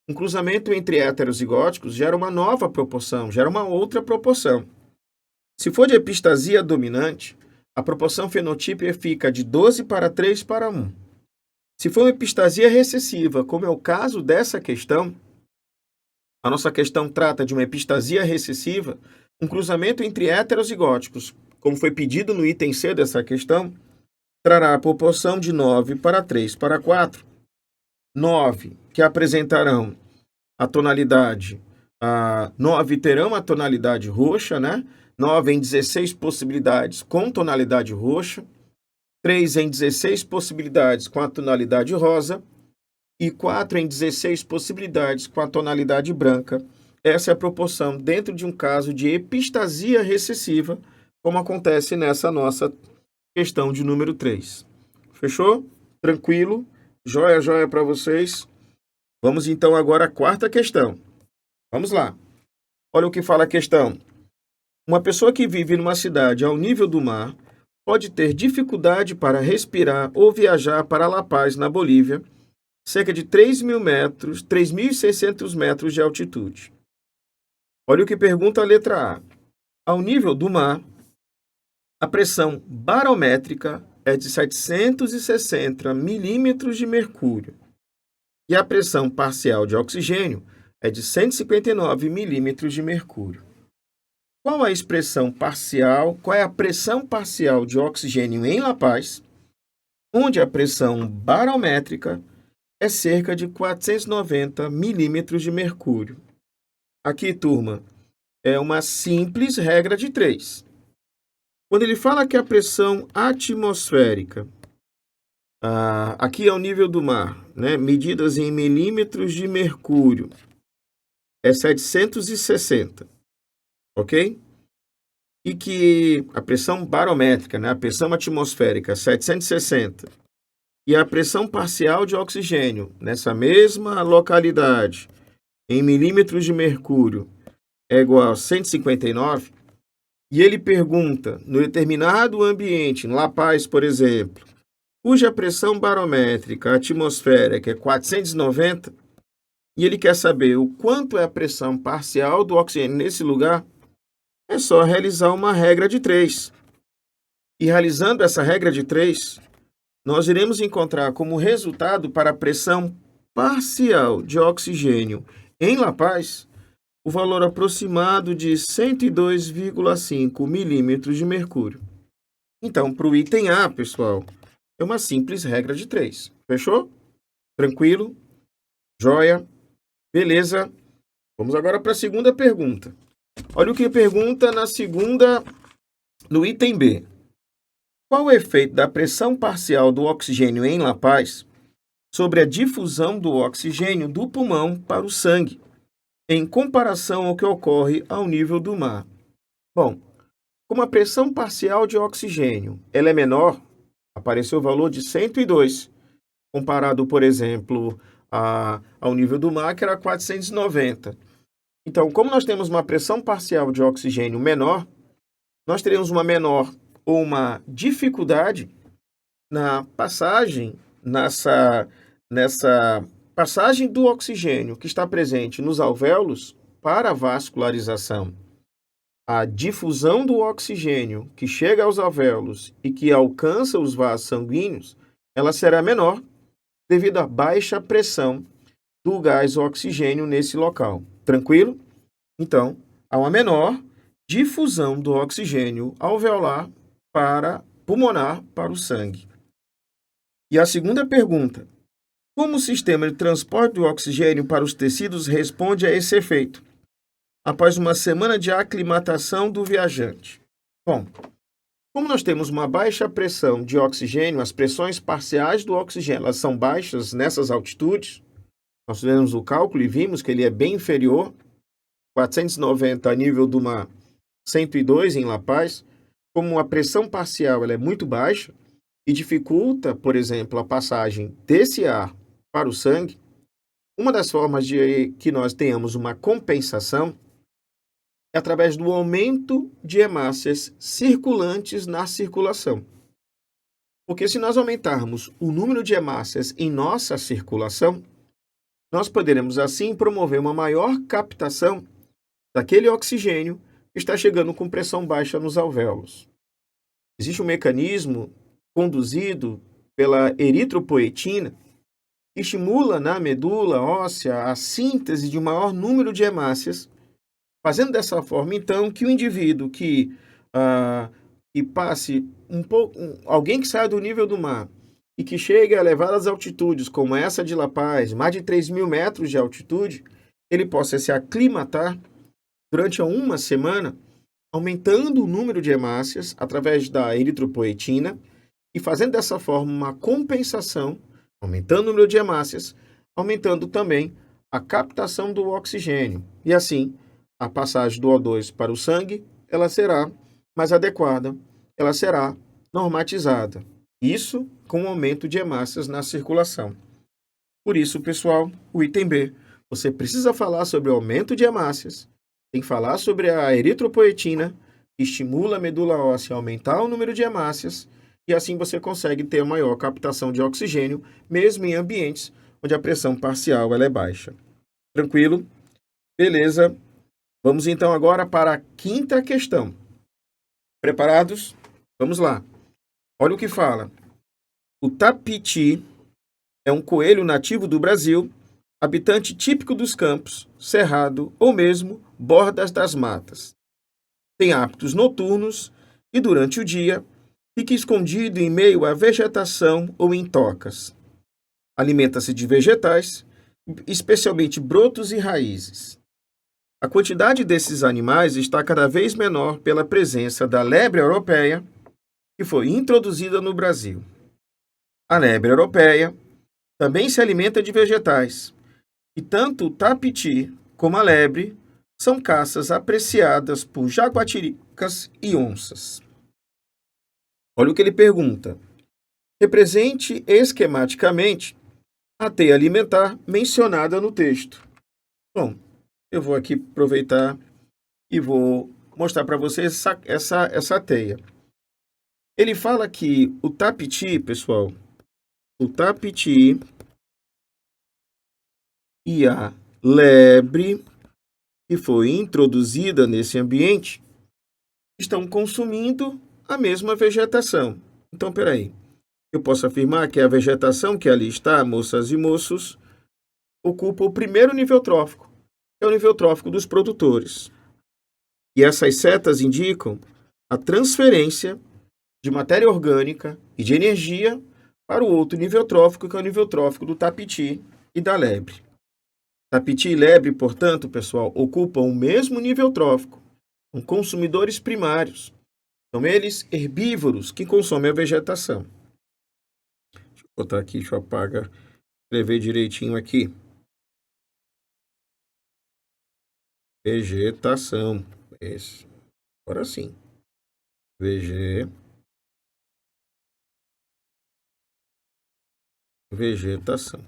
um cruzamento entre heterozigóticos gera uma nova proporção, gera uma outra proporção. Se for de epistasia dominante, a proporção fenotípica fica de 12 para 3 para 1. Se for uma epistasia recessiva, como é o caso dessa questão, a nossa questão trata de uma epistasia recessiva, um cruzamento entre heterozigóticos, como foi pedido no item C dessa questão, trará a proporção de 9 para 3 para 4. 9 que apresentarão a tonalidade, 9 terão a tonalidade roxa, né? 9 em 16 possibilidades com tonalidade roxa, 3 em 16 possibilidades com a tonalidade rosa e 4 em 16 possibilidades com a tonalidade branca. Essa é a proporção dentro de um caso de epistasia recessiva, como acontece nessa nossa questão de número 3. Fechou? Tranquilo? Joia, joia para vocês. Vamos então agora à quarta questão. Vamos lá. Olha o que fala a questão. Uma pessoa que vive numa cidade ao nível do mar pode ter dificuldade para respirar ou viajar para La Paz, na Bolívia, cerca de 3.600 metros de altitude. Olha o que pergunta a letra A. Ao nível do mar, a pressão barométrica é de 760 milímetros de mercúrio e a pressão parcial de oxigênio é de 159 milímetros de mercúrio. Qual a expressão parcial, qual é a pressão parcial de oxigênio em La Paz, onde a pressão barométrica é cerca de 490 milímetros de mercúrio? Aqui, turma, é uma simples regra de 3. Quando ele fala que a pressão atmosférica, aqui é o nível do mar, né, medidas em milímetros de mercúrio, é 760, ok? E que a pressão barométrica, né, a pressão atmosférica, 760, e a pressão parcial de oxigênio, nessa mesma localidade, em milímetros de mercúrio, é igual a 159, e ele pergunta, no determinado ambiente, em La Paz, por exemplo, cuja pressão barométrica atmosférica é 490, e ele quer saber o quanto é a pressão parcial do oxigênio nesse lugar, é só realizar uma regra de 3. E realizando essa regra de 3, nós iremos encontrar como resultado para a pressão parcial de oxigênio em La Paz o valor aproximado de 102,5 milímetros de mercúrio. Então, para o item A, pessoal, é uma simples regra de 3. Fechou? Tranquilo? Joia? Beleza? Vamos agora para a segunda pergunta. Olha o que pergunta no item B. Qual o efeito da pressão parcial do oxigênio em La Paz sobre a difusão do oxigênio do pulmão para o sangue, em comparação ao que ocorre ao nível do mar? Bom, como a pressão parcial de oxigênio ela é menor, apareceu o valor de 102, comparado, por exemplo, ao nível do mar, que era 490. Então, como nós temos uma pressão parcial de oxigênio menor, nós teremos uma menor ou uma dificuldade na passagem, nessa passagem do oxigênio que está presente nos alvéolos para a vascularização. A difusão do oxigênio que chega aos alvéolos e que alcança os vasos sanguíneos, ela será menor devido à baixa pressão do gás oxigênio nesse local. Tranquilo? Então, há uma menor difusão do oxigênio alveolar pulmonar para o sangue. E a segunda pergunta: como o sistema de transporte do oxigênio para os tecidos responde a esse efeito, após uma semana de aclimatação do viajante? Bom, como nós temos uma baixa pressão de oxigênio, as pressões parciais do oxigênio elas são baixas nessas altitudes, nós fizemos o cálculo e vimos que ele é bem inferior, 490 a nível do mar, 102 em La Paz. Como a pressão parcial ela é muito baixa e dificulta, por exemplo, a passagem desse ar para o sangue, uma das formas de que nós tenhamos uma compensação é através do aumento de hemácias circulantes na circulação. Porque se nós aumentarmos o número de hemácias em nossa circulação, nós poderemos assim promover uma maior captação daquele oxigênio que está chegando com pressão baixa nos alvéolos. Existe um mecanismo conduzido pela eritropoetina que estimula na medula óssea a síntese de um maior número de hemácias, fazendo dessa forma, então, que o indivíduo que passe alguém que saia do nível do mar e que chegue a elevadas altitudes, como essa de La Paz, mais de 3.000 metros de altitude, ele possa se aclimatar durante uma semana, aumentando o número de hemácias através da eritropoetina e fazendo dessa forma uma compensação, aumentando o número de hemácias, aumentando também a captação do oxigênio. E assim, a passagem do O2 para o sangue, ela será mais adequada, ela será normatizada. Isso com o aumento de hemácias na circulação. Por isso, pessoal, o item B, você precisa falar sobre o aumento de hemácias, tem que falar sobre a eritropoetina, que estimula a medula óssea a aumentar o número de hemácias, e assim você consegue ter maior captação de oxigênio, mesmo em ambientes onde a pressão parcial ela é baixa. Tranquilo? Beleza. Vamos então agora para a quinta questão. Preparados? Vamos lá. Olha o que fala. O tapiti é um coelho nativo do Brasil, habitante típico dos campos, cerrado ou mesmo bordas das matas. Tem hábitos noturnos e, durante o dia, fica escondido em meio à vegetação ou em tocas. Alimenta-se de vegetais, especialmente brotos e raízes. A quantidade desses animais está cada vez menor pela presença da lebre europeia, que foi introduzida no Brasil. A lebre europeia também se alimenta de vegetais, e tanto o tapiti como a lebre são caças apreciadas por jaguatiricas e onças. Olha o que ele pergunta. Represente esquematicamente a teia alimentar mencionada no texto. Bom, eu vou aqui aproveitar e vou mostrar para vocês essa teia. Ele fala que o tapiti, pessoal, o tapiti e a lebre que foi introduzida nesse ambiente estão consumindo a mesma vegetação. Então, peraí. Eu posso afirmar que a vegetação que ali está, moças e moços, ocupa o primeiro nível trófico, que é o nível trófico dos produtores. E essas setas indicam a transferência de matéria orgânica e de energia para o outro nível trófico, que é o nível trófico do tapiti e da lebre. Tapiti e lebre, portanto, pessoal, ocupam o mesmo nível trófico, são consumidores primários. São eles herbívoros que consomem a vegetação. Deixa eu botar aqui, deixa eu apagar, escrever direitinho aqui. Vegetação. Esse. Agora sim. Vegetação.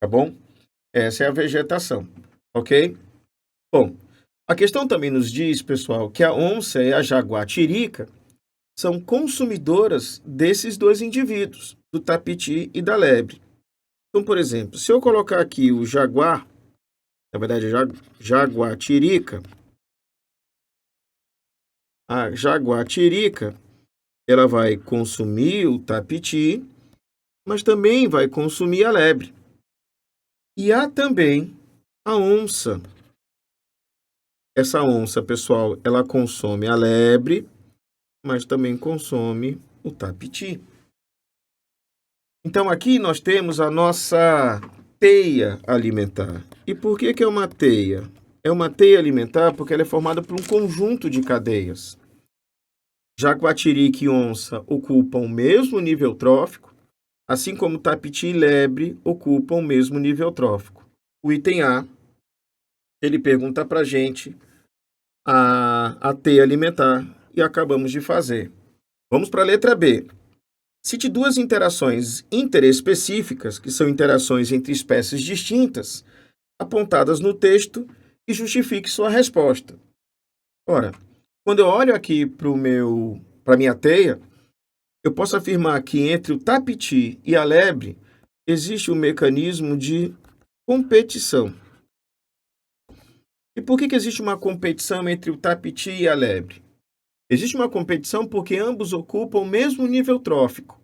Tá bom? Essa é a vegetação. Ok? Bom, a questão também nos diz, pessoal, que a onça e a jaguatirica são consumidoras desses dois indivíduos, do tapiti e da lebre. Então, por exemplo, se eu colocar aqui o jaguar, na verdade, jaguatirica, a jaguatirica, ela vai consumir o tapiti, mas também vai consumir a lebre. E há também a onça. Essa onça, pessoal, ela consome a lebre, mas também consome o tapiti. Então, aqui nós temos a nossa teia alimentar. E por que é uma teia? É uma teia alimentar porque ela é formada por um conjunto de cadeias. Jaguatirica e onça ocupam o mesmo nível trófico, assim como tapiti e lebre ocupam o mesmo nível trófico. O item A, ele pergunta para a gente a teia alimentar e acabamos de fazer. Vamos para a letra B. Cite duas interações interespecíficas, que são interações entre espécies distintas, apontadas no texto e justifique sua resposta. Ora, quando eu olho aqui para a minha teia, eu posso afirmar que entre o tapiti e a lebre existe um mecanismo de competição. E por que existe uma competição entre o tapiti e a lebre? Existe uma competição porque ambos ocupam o mesmo nível trófico.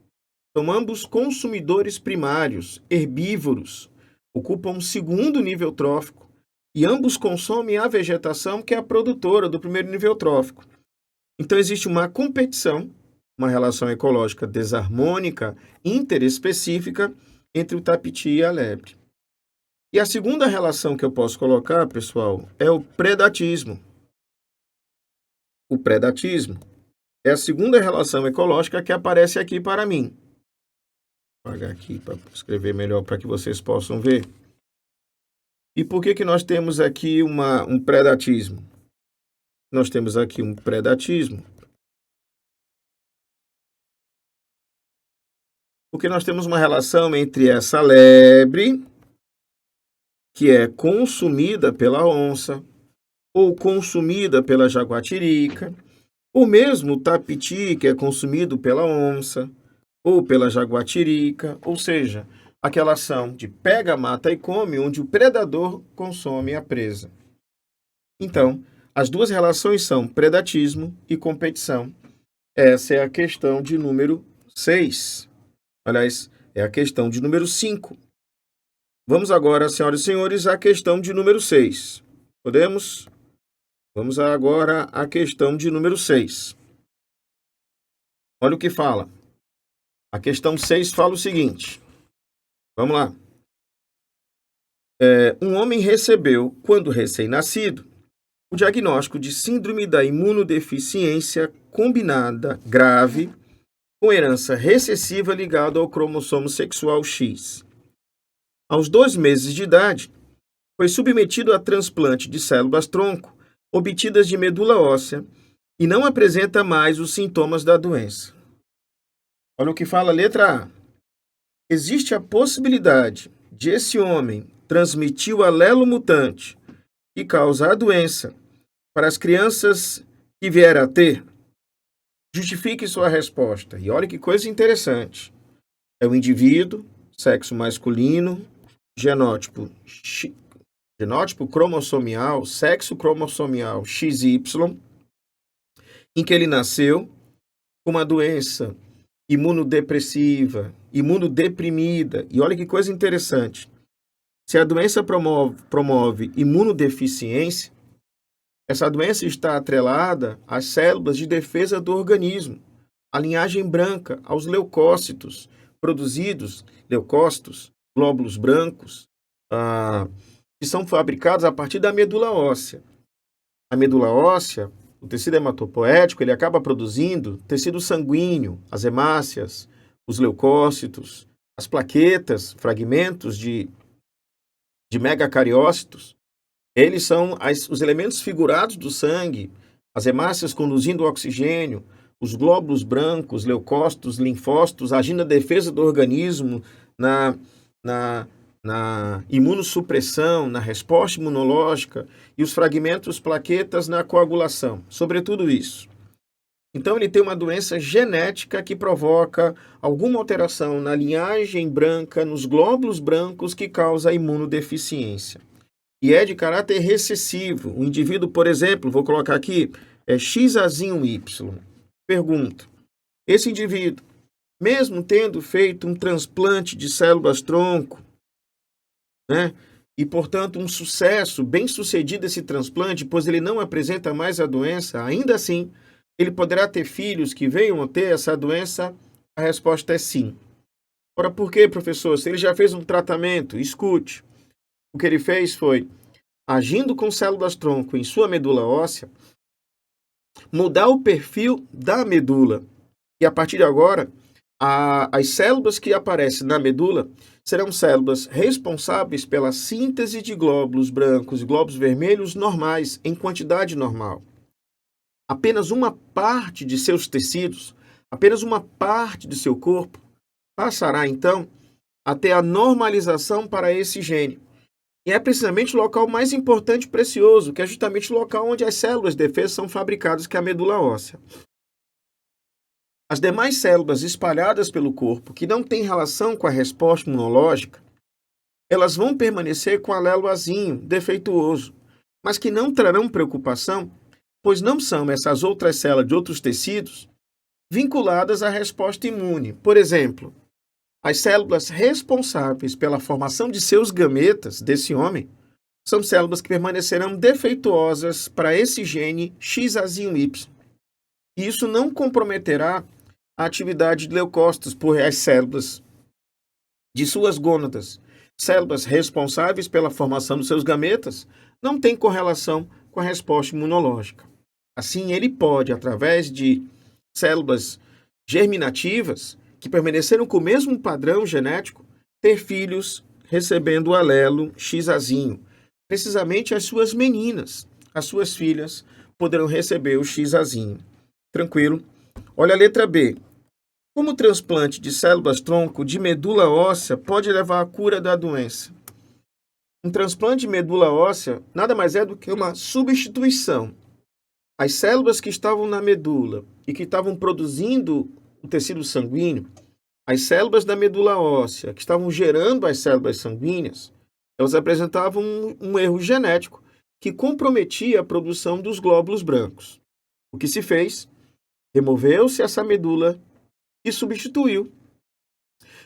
São ambos consumidores primários, herbívoros, ocupam o segundo nível trófico e ambos consomem a vegetação que é a produtora do primeiro nível trófico. Então existe uma competição, uma relação ecológica desarmônica, interespecífica entre o tapiti e a lebre. E a segunda relação que eu posso colocar, pessoal, é o predatismo. O predatismo é a segunda relação ecológica que aparece aqui para mim. Vou apagar aqui para escrever melhor para que vocês possam ver. E por que nós temos aqui um predatismo? Nós temos aqui um predatismo porque nós temos uma relação entre essa lebre, que é consumida pela onça, ou consumida pela jaguatirica, ou mesmo o tapiti, que é consumido pela onça, ou pela jaguatirica, ou seja, aquela ação de pega, mata e come, onde o predador consome a presa. Então, as duas relações são predatismo e competição. Essa é a questão de número 6. Aliás, é a questão de número 5. Vamos agora, senhoras e senhores, à questão de número 6. Podemos? Vamos agora à questão de número 6. Olha o que fala. A questão 6 fala o seguinte. Vamos lá. Um homem recebeu, quando recém-nascido, o diagnóstico de síndrome da imunodeficiência combinada grave com herança recessiva ligada ao cromossomo sexual X. Aos 2 meses de idade, foi submetido a transplante de células-tronco obtidas de medula óssea e não apresenta mais os sintomas da doença. Olha o que fala a letra A. Existe a possibilidade de esse homem transmitir o alelo mutante que causa a doença para as crianças que vier a ter? Justifique sua resposta. E olha que coisa interessante. é o indivíduo, sexo masculino, genótipo cromossomial, sexo cromossomial XY, em que ele nasceu com uma doença imunodepressiva, imunodeprimida. E olha que coisa interessante. Se a doença promove imunodeficiência, essa doença está atrelada às células de defesa do organismo, à linhagem branca, aos leucócitos produzidos, leucócitos, glóbulos brancos, que são fabricados a partir da medula óssea. A medula óssea, o tecido hematopoético, ele acaba produzindo tecido sanguíneo, as hemácias, os leucócitos, as plaquetas, fragmentos de megacariócitos. Eles são os elementos figurados do sangue, as hemácias conduzindo o oxigênio, os glóbulos brancos, leucócitos, linfócitos, agindo na defesa do organismo, na imunossupressão, na resposta imunológica, e os fragmentos plaquetas na coagulação, sobretudo isso. Então ele tem uma doença genética que provoca alguma alteração na linhagem branca, nos glóbulos brancos, que causa a imunodeficiência. E é de caráter recessivo. O indivíduo, por exemplo, vou colocar aqui, é XAzinho-Y. Pergunta: esse indivíduo, mesmo tendo feito um transplante de células-tronco, né, e, portanto, um sucesso, bem-sucedido esse transplante, pois ele não apresenta mais a doença, ainda assim, ele poderá ter filhos que venham a ter essa doença? A resposta é sim. Ora, por quê, professor? Se ele já fez um tratamento, escute. O que ele fez foi, agindo com células-tronco em sua medula óssea, mudar o perfil da medula. E a partir de agora, as células que aparecem na medula serão células responsáveis pela síntese de glóbulos brancos e glóbulos vermelhos normais, em quantidade normal. Apenas uma parte de seus tecidos, apenas uma parte de seu corpo, passará, então, a ter a normalização para esse gene. E é precisamente o local mais importante e precioso, que é justamente o local onde as células de defesa são fabricadas, que é a medula óssea. As demais células espalhadas pelo corpo, que não têm relação com a resposta imunológica, elas vão permanecer com o alelo azinho, defeituoso, mas que não trarão preocupação, pois não são essas outras células de outros tecidos vinculadas à resposta imune. Por exemplo, as células responsáveis pela formação de seus gametas, desse homem, são células que permanecerão defeituosas para esse gene XAzinho-Y. E isso não comprometerá a atividade de leucócitos, por as células de suas gônadas, células responsáveis pela formação dos seus gametas, não têm correlação com a resposta imunológica. Assim, ele pode, através de células germinativas, que permaneceram com o mesmo padrão genético, ter filhos recebendo o alelo XAzinho. Precisamente as suas meninas, as suas filhas, poderão receber o XAzinho. Tranquilo? Olha a letra B. Como o transplante de células-tronco de medula óssea pode levar à cura da doença? Um transplante de medula óssea nada mais é do que uma substituição. As células que estavam na medula e que estavam produzindo o tecido sanguíneo, as células da medula óssea que estavam gerando as células sanguíneas, elas apresentavam um erro genético que comprometia a produção dos glóbulos brancos. O que se fez? Removeu-se essa medula e substituiu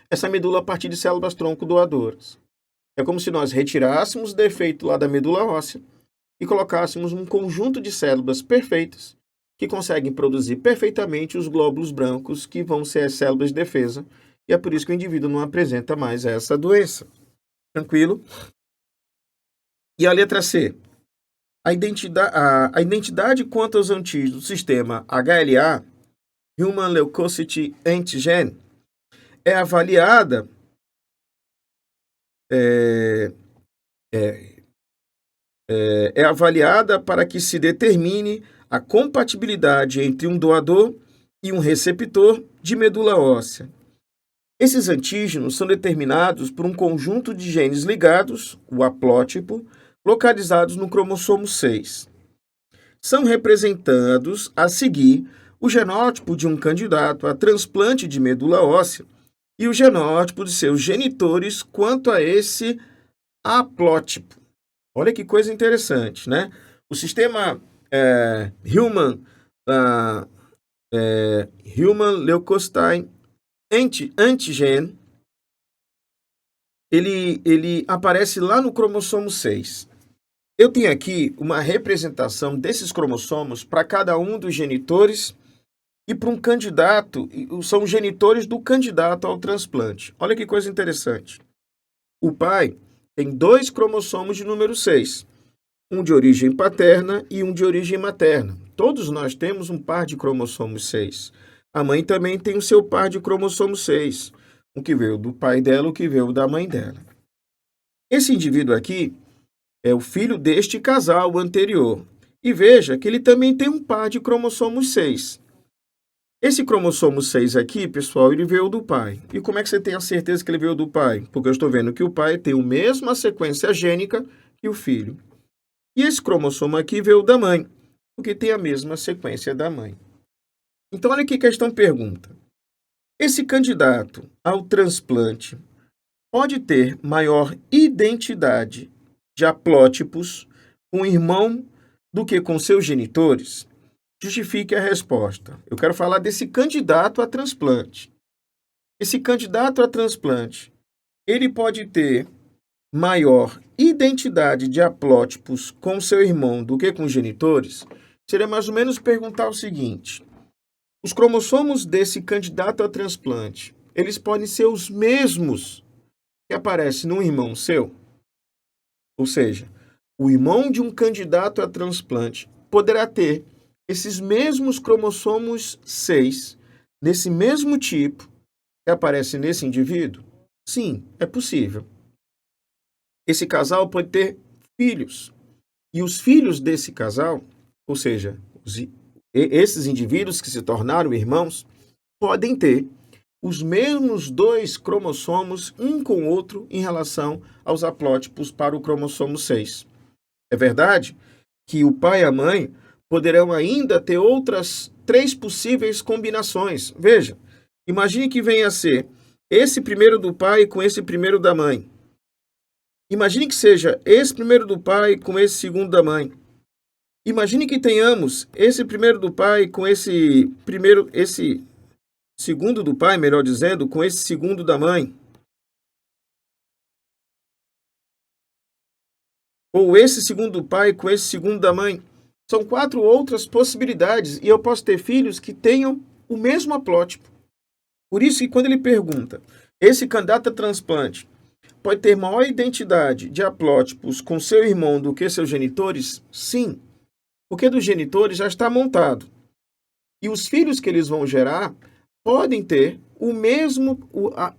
essa medula a partir de células-tronco doadoras. É como se nós retirássemos o defeito lá da medula óssea e colocássemos um conjunto de células perfeitas que conseguem produzir perfeitamente os glóbulos brancos, que vão ser as células de defesa, e é por isso que o indivíduo não apresenta mais essa doença. Tranquilo? E a letra C. A identidade quanto aos antígenos do sistema HLA, Human Leukocyte Antigen, é avaliada para que se determine a compatibilidade entre um doador e um receptor de medula óssea. Esses antígenos são determinados por um conjunto de genes ligados, o haplótipo, localizados no cromossomo 6. São representados a seguir o genótipo de um candidato a transplante de medula óssea e o genótipo de seus genitores quanto a esse haplótipo. Olha que coisa interessante, né? O sistema Human Leukocyte Antigen, ele aparece lá no cromossomo 6. Eu tenho aqui uma representação desses cromossomos para cada um dos genitores e para um candidato, são os genitores do candidato ao transplante. Olha que coisa interessante. O pai tem 2 cromossomos de número 6, um de origem paterna e um de origem materna. Todos nós temos um par de cromossomos 6. A mãe também tem o seu par de cromossomos 6, o que veio do pai dela, o que veio da mãe dela. Esse indivíduo aqui é o filho deste casal anterior. E veja que ele também tem um par de cromossomos 6. Esse cromossomo 6 aqui, pessoal, ele veio do pai. E como é que você tem a certeza que ele veio do pai? Porque eu estou vendo que o pai tem a mesma sequência gênica que o filho. E esse cromossomo aqui veio da mãe, porque tem a mesma sequência da mãe. Então, olha aqui que a questão pergunta. Esse candidato ao transplante pode ter maior identidade de haplótipos com o irmão do que com seus genitores? Justifique a resposta. Eu quero falar desse candidato a transplante. Esse candidato a transplante, ele pode ter maior identidade de haplótipos com seu irmão do que com os genitores? Seria mais ou menos perguntar o seguinte: os cromossomos desse candidato a transplante, eles podem ser os mesmos que aparecem num irmão seu? Ou seja, o irmão de um candidato a transplante poderá ter esses mesmos cromossomos 6, nesse mesmo tipo, que aparece nesse indivíduo? Sim, é possível. Esse casal pode ter filhos. E os filhos desse casal, ou seja, esses indivíduos que se tornaram irmãos, podem ter os mesmos 2 cromossomos, um com o outro, em relação aos haplótipos para o cromossomo 6. É verdade que o pai e a mãe poderão ainda ter outras 3 possíveis combinações. Veja, imagine que venha a ser esse primeiro do pai com esse primeiro da mãe. Imagine que seja esse primeiro do pai com esse segundo da mãe. Imagine que tenhamos esse primeiro do pai com esse segundo do pai, melhor dizendo, com esse segundo da mãe. Ou esse segundo do pai com esse segundo da mãe. São 4 outras possibilidades e eu posso ter filhos que tenham o mesmo haplótipo. Por isso que quando ele pergunta, esse candidato a transplante pode ter maior identidade de haplótipos com seu irmão do que seus genitores? Sim, porque dos genitores já está montado. E os filhos que eles vão gerar podem ter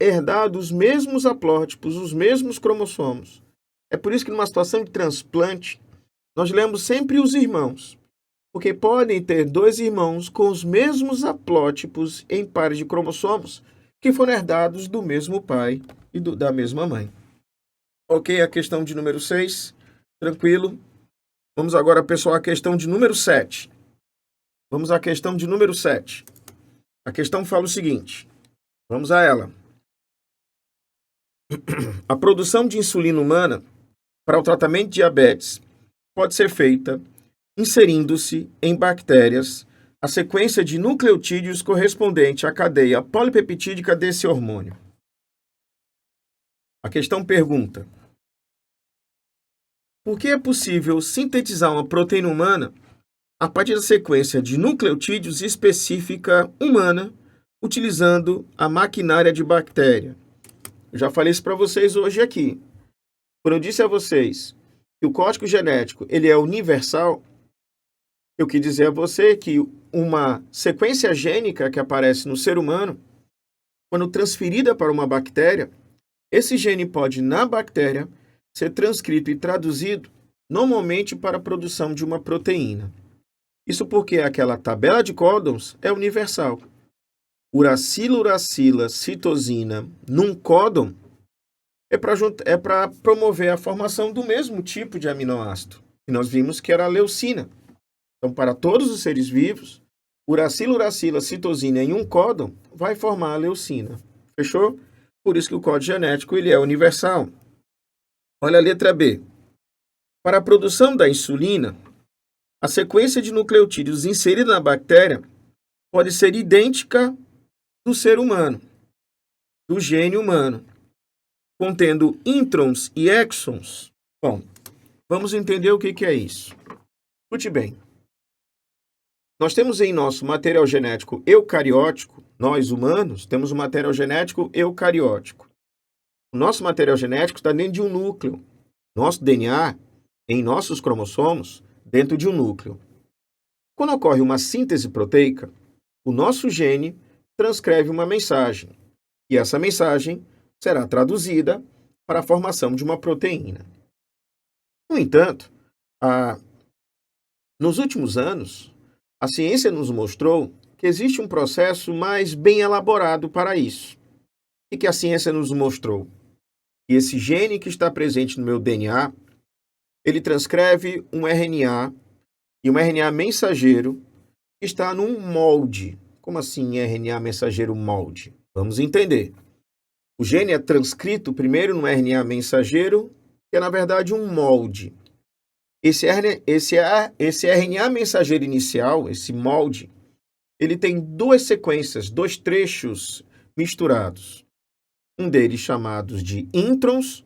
herdado os mesmos haplótipos, os mesmos cromossomos. É por isso que numa situação de transplante, nós lemos sempre os irmãos, porque podem ter 2 irmãos com os mesmos haplótipos em pares de cromossomos que foram herdados do mesmo pai e da mesma mãe. Ok, a questão de número 6, tranquilo. Vamos agora, pessoal, à questão de número 7. Vamos à questão de número 7. A questão fala o seguinte, vamos a ela. A produção de insulina humana para o tratamento de diabetes pode ser feita inserindo-se em bactérias a sequência de nucleotídeos correspondente à cadeia polipeptídica desse hormônio. A questão pergunta: por que é possível sintetizar uma proteína humana a partir da sequência de nucleotídeos específica humana utilizando a maquinária de bactéria? Eu já falei isso para vocês hoje aqui. Quando eu disse a vocês que o código genético ele é universal, eu quis dizer a você que uma sequência gênica que aparece no ser humano, quando transferida para uma bactéria, esse gene pode, na bactéria, ser transcrito e traduzido normalmente para a produção de uma proteína. Isso porque aquela tabela de códons é universal. Uracila, uracila, citosina, num códon é para promover a formação do mesmo tipo de aminoácido. E nós vimos que era a leucina. Então, para todos os seres vivos, uracila, uracila, citosina em um códon vai formar a leucina. Fechou? Por isso que o código genético ele é universal. Olha a letra B. Para a produção da insulina, a sequência de nucleotídeos inserida na bactéria pode ser idêntica do ser humano, do gene humano, contendo introns e exons. Bom, vamos entender o que é isso. Escute bem. Nós temos em nosso material genético eucariótico, nós humanos, temos um material genético eucariótico. O nosso material genético está dentro de um núcleo. Nosso DNA, em nossos cromossomos, dentro de um núcleo. Quando ocorre uma síntese proteica, o nosso gene transcreve uma mensagem, e essa mensagem será traduzida para a formação de uma proteína. No entanto, nos últimos anos, a ciência nos mostrou que existe um processo mais bem elaborado para isso. O que a ciência nos mostrou? Que esse gene que está presente no meu DNA, ele transcreve um RNA, e um RNA mensageiro que está num molde. Como assim RNA mensageiro molde? Vamos entender. O gene é transcrito primeiro no RNA mensageiro, que é na verdade um molde. Esse RNA mensageiro inicial, esse molde, ele tem duas sequências, dois trechos misturados. Um deles chamados de introns,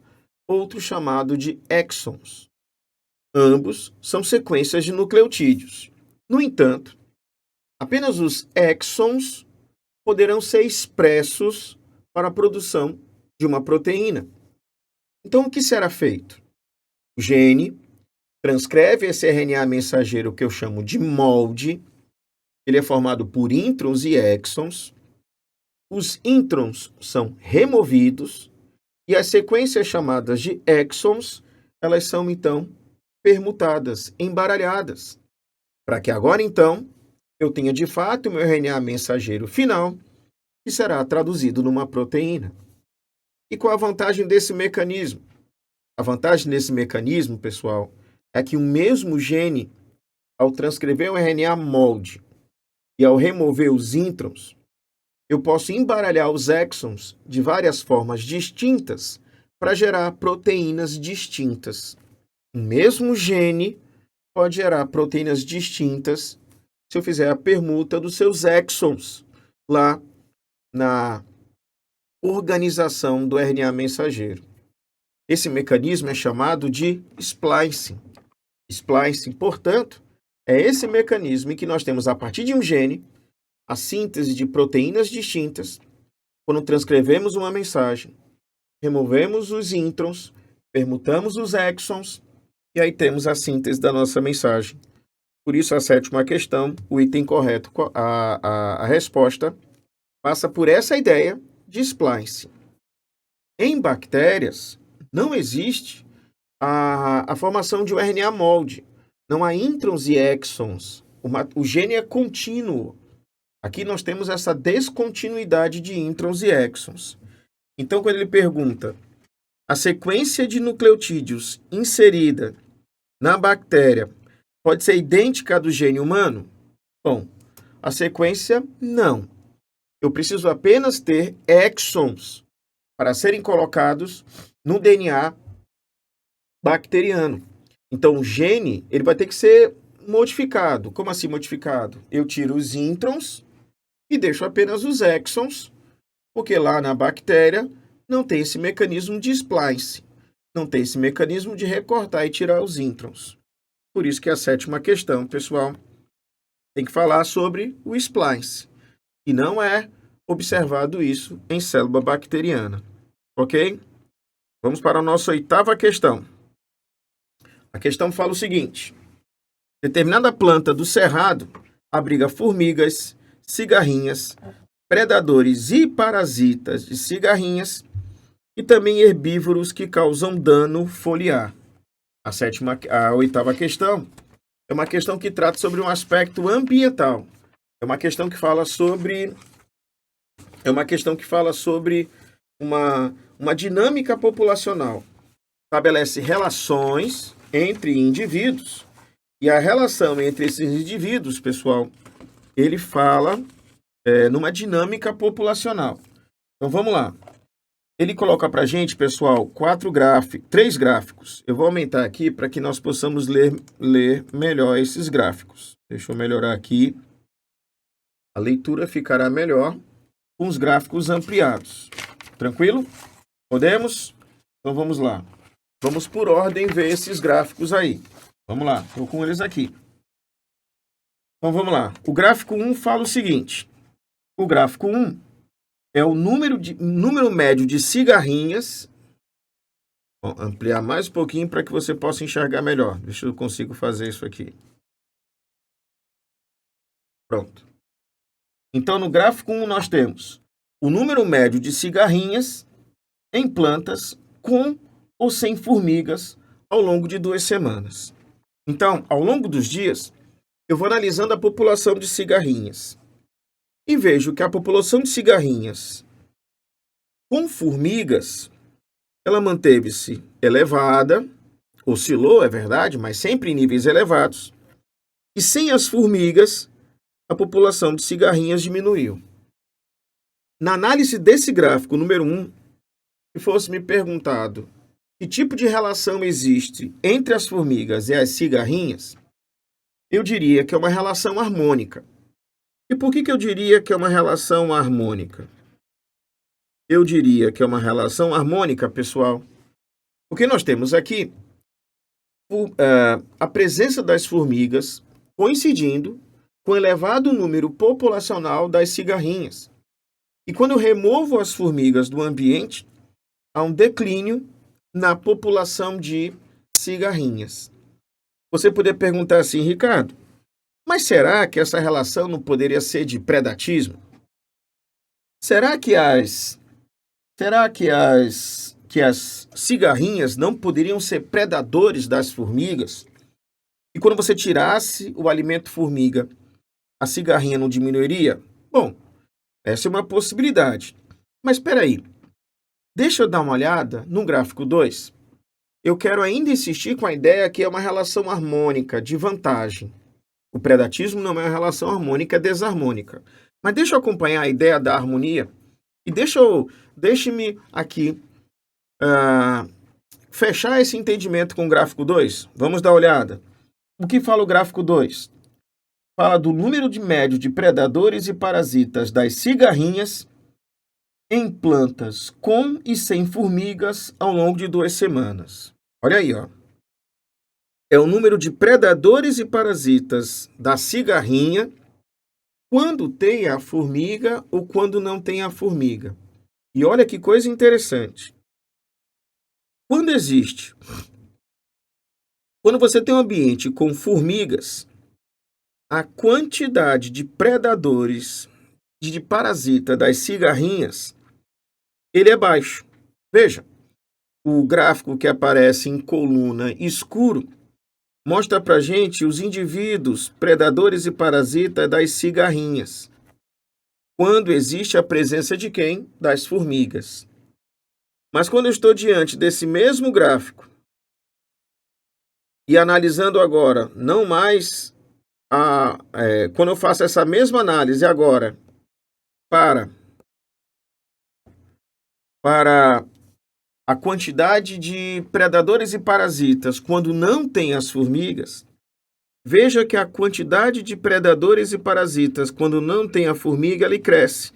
outro chamado de exons. Ambos são sequências de nucleotídeos. No entanto, apenas os exons poderão ser expressos para a produção de uma proteína. Então, o que será feito? O gene transcreve esse RNA mensageiro que eu chamo de molde. Ele é formado por introns e exons. Os introns são removidos e as sequências chamadas de exons, elas são, então, permutadas, embaralhadas, para que agora, então, eu tenha, de fato, o meu RNA mensageiro final, que será traduzido numa proteína. E qual a vantagem desse mecanismo? A vantagem desse mecanismo, pessoal, é que o mesmo gene, ao transcrever o RNA molde e ao remover os introns, eu posso embaralhar os exons de várias formas distintas para gerar proteínas distintas. O mesmo gene pode gerar proteínas distintas se eu fizer a permuta dos seus exons lá na organização do RNA mensageiro. Esse mecanismo é chamado de splicing. Splicing, portanto, é esse mecanismo em que nós temos, a partir de um gene, a síntese de proteínas distintas. Quando transcrevemos uma mensagem, removemos os introns, permutamos os exons, e aí temos a síntese da nossa mensagem. Por isso, a sétima questão, o item correto, a resposta, passa por essa ideia de splicing. Em bactérias, não existe a formação de um RNA molde. Não há introns e exons. O gene é contínuo. Aqui nós temos essa descontinuidade de introns e exons. Então, quando ele pergunta a sequência de nucleotídeos inserida na bactéria pode ser idêntica à do gene humano? Bom, a sequência, não. Eu preciso apenas ter exons para serem colocados no DNA bacteriano. Então, o gene ele vai ter que ser modificado. Como assim modificado? Eu tiro os introns e deixo apenas os exons, porque lá na bactéria não tem esse mecanismo de splice, não tem esse mecanismo de recortar e tirar os introns. Por isso que a sétima questão, pessoal, tem que falar sobre o splice. E não é observado isso em célula bacteriana. Ok? Vamos para a nossa oitava questão. A questão fala o seguinte: determinada planta do cerrado abriga formigas, cigarrinhas, predadores e parasitas de cigarrinhas e também herbívoros que causam dano foliar. A oitava questão é uma questão que trata sobre um aspecto ambiental. É uma questão que fala sobre uma dinâmica populacional. Estabelece relações entre indivíduos e a relação entre esses indivíduos, pessoal, ele fala numa dinâmica populacional. Então, vamos lá. Ele coloca para a gente, pessoal, três gráficos. Eu vou aumentar aqui para que nós possamos ler melhor esses gráficos. Deixa eu melhorar aqui. A leitura ficará melhor com os gráficos ampliados. Tranquilo? Podemos? Então vamos lá. Vamos por ordem ver esses gráficos aí. Vamos lá, estou com eles aqui. Então vamos lá. O gráfico 1 fala o seguinte. O gráfico 1 é o número médio de cigarrinhas. Vou ampliar mais um pouquinho para que você possa enxergar melhor. Deixa eu consigo fazer isso aqui. Pronto. Então, no gráfico 1, nós temos o número médio de cigarrinhas em plantas com ou sem formigas ao longo de 2 semanas. Então, ao longo dos dias, eu vou analisando a população de cigarrinhas. E vejo que a população de cigarrinhas com formigas, ela manteve-se elevada, oscilou, é verdade, mas sempre em níveis elevados. E sem as formigas, a população de cigarrinhas diminuiu. Na análise desse gráfico número 1, se fosse me perguntado que tipo de relação existe entre as formigas e as cigarrinhas, eu diria que é uma relação harmônica. E por que eu diria que é uma relação harmônica? Eu diria que é uma relação harmônica, pessoal, porque nós temos aqui a presença das formigas coincidindo com o elevado número populacional das cigarrinhas. E quando eu removo as formigas do ambiente, há um declínio na população de cigarrinhas. Você poderia perguntar assim, Ricardo, mas será que essa relação não poderia ser de predatismo? Será que as cigarrinhas não poderiam ser predadores das formigas? E quando você tirasse o alimento formiga, a cigarrinha não diminuiria? Bom, essa é uma possibilidade. Mas espera aí. Deixa eu dar uma olhada no gráfico 2. Eu quero ainda insistir com a ideia que é uma relação harmônica, de vantagem. O predatismo não é uma relação harmônica, é desarmônica. Mas deixa eu acompanhar a ideia da harmonia e deixe-me aqui fechar esse entendimento com o gráfico 2. Vamos dar uma olhada. O que fala o gráfico 2? Fala do número de médio de predadores e parasitas das cigarrinhas em plantas com e sem formigas ao longo de 2 semanas. Olha aí, ó. É o número de predadores e parasitas da cigarrinha quando tem a formiga ou quando não tem a formiga. E olha que coisa interessante. Quando você tem um ambiente com formigas, a quantidade de predadores e de parasita das cigarrinhas, ele é baixo. Veja, o gráfico que aparece em coluna escuro mostra para a gente os indivíduos predadores e parasitas das cigarrinhas. Quando existe a presença de quem? Das formigas. Mas quando eu estou diante desse mesmo gráfico e analisando agora, não mais quando eu faço essa mesma análise agora para a quantidade de predadores e parasitas quando não tem as formigas, veja que a quantidade de predadores e parasitas quando não tem a formiga, ele cresce.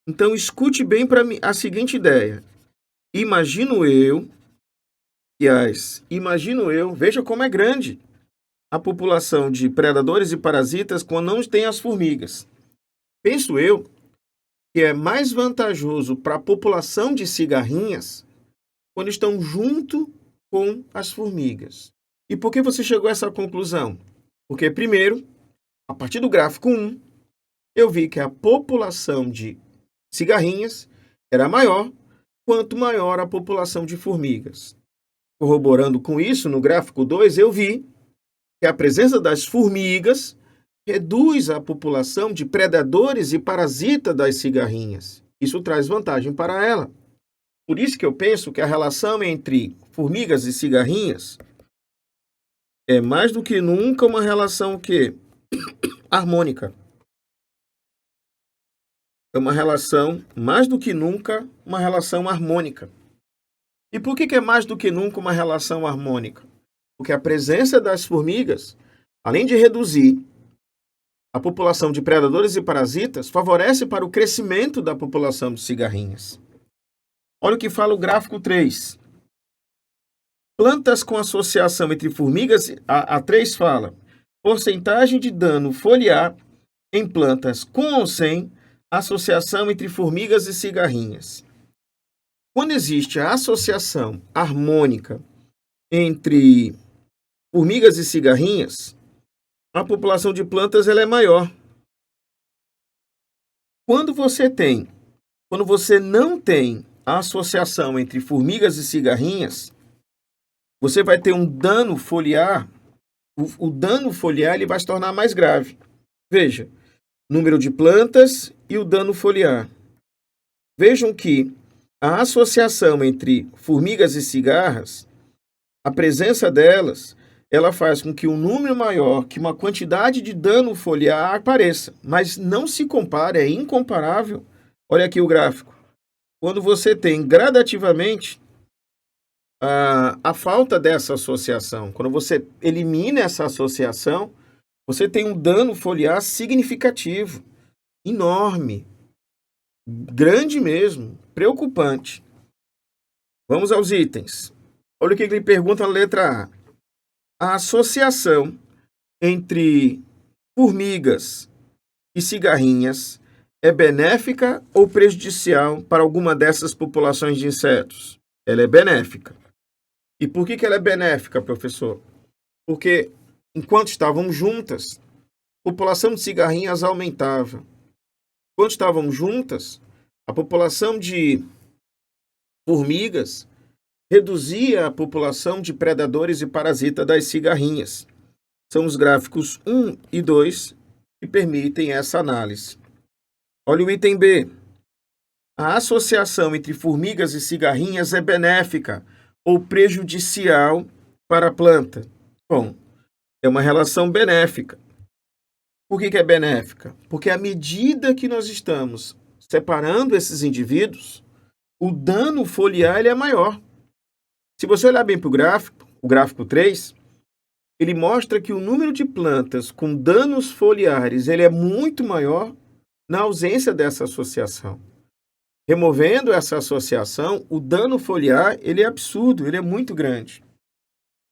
Então, escute bem para mim a seguinte ideia. Imagino eu, veja como é grande a população de predadores e parasitas quando não tem as formigas. Penso eu que é mais vantajoso para a população de cigarrinhas quando estão junto com as formigas. E por que você chegou a essa conclusão? Porque, primeiro, a partir do gráfico 1, eu vi que a população de cigarrinhas era maior quanto maior a população de formigas. Corroborando com isso, no gráfico 2, eu vi que a presença das formigas reduz a população de predadores e parasitas das cigarrinhas. Isso traz vantagem para ela. Por isso que eu penso que a relação entre formigas e cigarrinhas é mais do que nunca uma relação harmônica. é uma relação, mais do que nunca, uma relação harmônica. E por que é mais do que nunca uma relação harmônica? Porque a presença das formigas, além de reduzir a população de predadores e parasitas, favorece para o crescimento da população de cigarrinhas. Olha o que fala o gráfico 3. Plantas com associação entre formigas, a 3 fala, porcentagem de dano foliar em plantas com ou sem associação entre formigas e cigarrinhas. Quando existe a associação harmônica entre formigas e cigarrinhas, a população de plantas ela é maior. Quando você não tem a associação entre formigas e cigarrinhas, você vai ter um dano foliar. O dano foliar ele vai se tornar mais grave. Veja, número de plantas e o dano foliar. Vejam que a associação entre formigas e cigarras, a presença delas, ela faz com que um número maior, que uma quantidade de dano foliar apareça, mas não se compara, é incomparável. Olha aqui o gráfico. Quando você tem gradativamente a falta dessa associação, quando você elimina essa associação, você tem um dano foliar significativo, enorme, grande mesmo, preocupante. Vamos aos itens. Olha o que ele pergunta na letra A. A associação entre formigas e cigarrinhas é benéfica ou prejudicial para alguma dessas populações de insetos? Ela é benéfica. E por que ela é benéfica, professor? Porque enquanto estavam juntas, a população de cigarrinhas aumentava. Enquanto estavam juntas, a população de formigas reduzia a população de predadores e parasitas das cigarrinhas. São os gráficos 1 e 2 que permitem essa análise. Olha o item B. A associação entre formigas e cigarrinhas é benéfica ou prejudicial para a planta? Bom, é uma relação benéfica. Por que é benéfica? Porque à medida que nós estamos separando esses indivíduos, o dano foliar ele é maior. Se você olhar bem para o gráfico 3, ele mostra que o número de plantas com danos foliares ele é muito maior na ausência dessa associação. Removendo essa associação, o dano foliar ele é absurdo, ele é muito grande.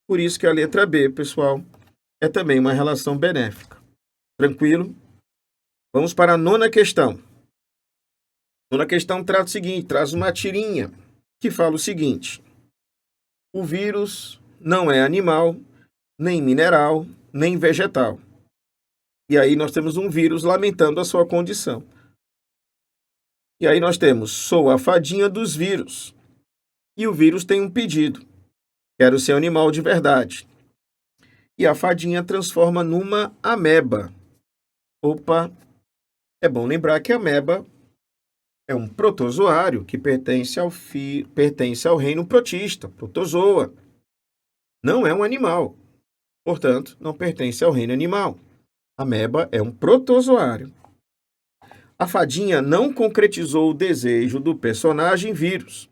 Por isso que a letra B, pessoal, é também uma relação benéfica. Tranquilo? Vamos para a 9ª questão. A 9ª questão traz uma tirinha que fala o seguinte: o vírus não é animal, nem mineral, nem vegetal. E aí nós temos um vírus lamentando a sua condição. E aí nós temos, sou a fadinha dos vírus. E o vírus tem um pedido. Quero ser animal de verdade. E a fadinha transforma numa ameba. Opa! É bom lembrar que a ameba é um protozoário que pertence ao reino protista, protozoa. Não é um animal. Portanto, não pertence ao reino animal. A ameba é um protozoário. A fadinha não concretizou o desejo do personagem vírus,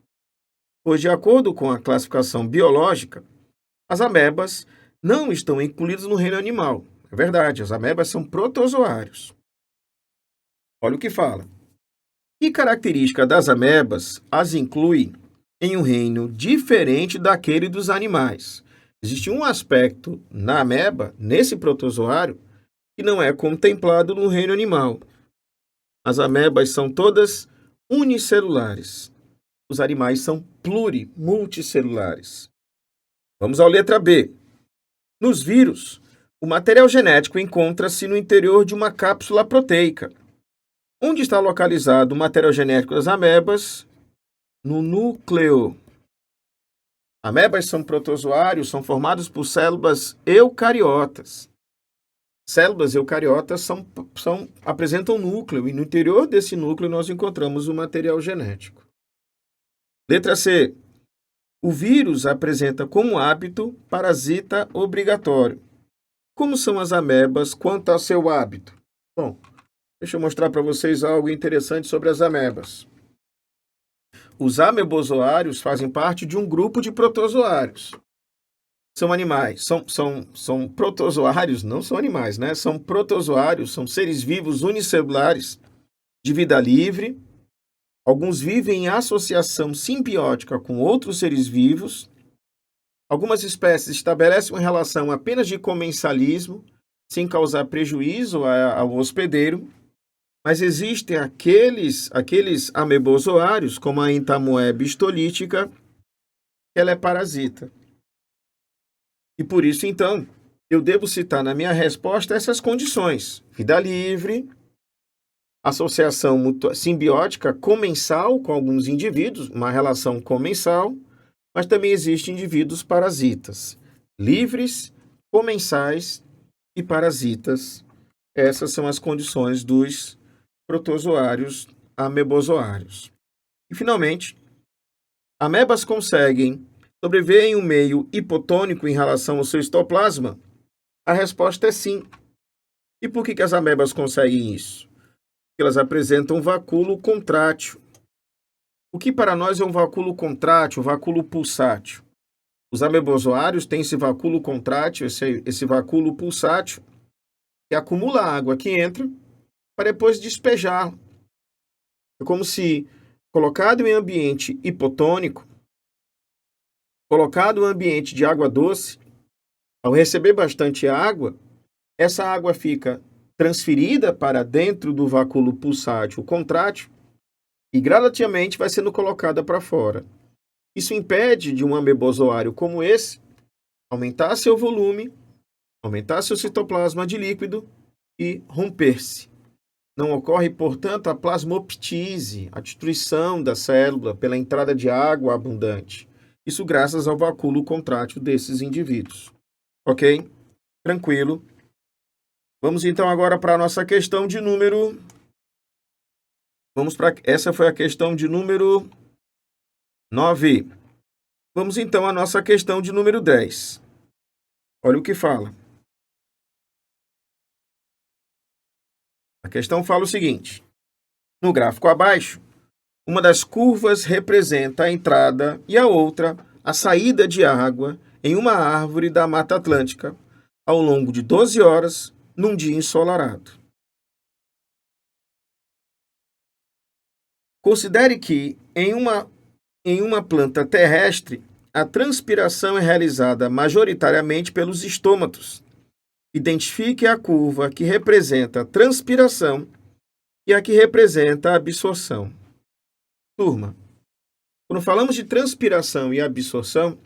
pois, de acordo com a classificação biológica, as amebas não estão incluídas no reino animal. É verdade, as amebas são protozoários. Olha o que fala. Que característica das amebas as inclui em um reino diferente daquele dos animais? Existe um aspecto na ameba, nesse protozoário, que não é contemplado no reino animal. As amebas são todas unicelulares. Os animais são multicelulares. Vamos à letra B. Nos vírus, o material genético encontra-se no interior de uma cápsula proteica. Onde está localizado o material genético das amebas? No núcleo. Amebas são protozoários, são formados por células eucariotas. Células eucariotas apresentam núcleo, e no interior desse núcleo nós encontramos o material genético. Letra C. O vírus apresenta como hábito parasita obrigatório. Como são as amebas quanto ao seu hábito? Bom, Deixa eu mostrar para vocês algo interessante sobre as amebas. Os amebozoários fazem parte de um grupo de protozoários. São animais, são protozoários, não são animais, né? São protozoários, são seres vivos unicelulares de vida livre. Alguns vivem em associação simbiótica com outros seres vivos. Algumas espécies estabelecem uma relação apenas de comensalismo, sem causar prejuízo ao hospedeiro. Mas existem aqueles amebozoários, como a Entamoeba histolítica, que ela é parasita. E por isso, então, eu devo citar na minha resposta essas condições: vida livre, associação simbiótica comensal com alguns indivíduos, uma relação comensal, mas também existem indivíduos parasitas, livres, comensais e parasitas. Essas são as condições dos protozoários amebozoários. E, finalmente, amebas conseguem sobreviver em um meio hipotônico em relação ao seu citoplasma? A resposta é sim. E por que as amebas conseguem isso? Porque elas apresentam um vacúolo contrátil. O que para nós é um vacúolo contrátil, um vacúolo pulsátil? Os amebozoários têm esse vacúolo contrátil, esse vacúolo pulsátil, que acumula a água que entra para depois despejar. É como se, colocado em ambiente hipotônico, colocado em ambiente de água doce, ao receber bastante água, essa água fica transferida para dentro do vacúolo pulsátil contrátil e gradativamente vai sendo colocada para fora. Isso impede de um amebozoário como esse aumentar seu volume, aumentar seu citoplasma de líquido e romper-se. Não ocorre, portanto, a plasmoptise, a destruição da célula pela entrada de água abundante. Isso graças ao vacúolo contrátil desses indivíduos. Ok? Tranquilo. Vamos então agora para a nossa questão de número... Essa foi a questão de número 9. Vamos então à nossa questão de número 10. Olha o que fala. A questão fala o seguinte: no gráfico abaixo, uma das curvas representa a entrada e a outra a saída de água em uma árvore da Mata Atlântica ao longo de 12 horas num dia ensolarado. Considere que em uma planta terrestre a transpiração é realizada majoritariamente pelos estômatos. Identifique a curva que representa a transpiração e a que representa a absorção. Turma, quando falamos de transpiração e absorção,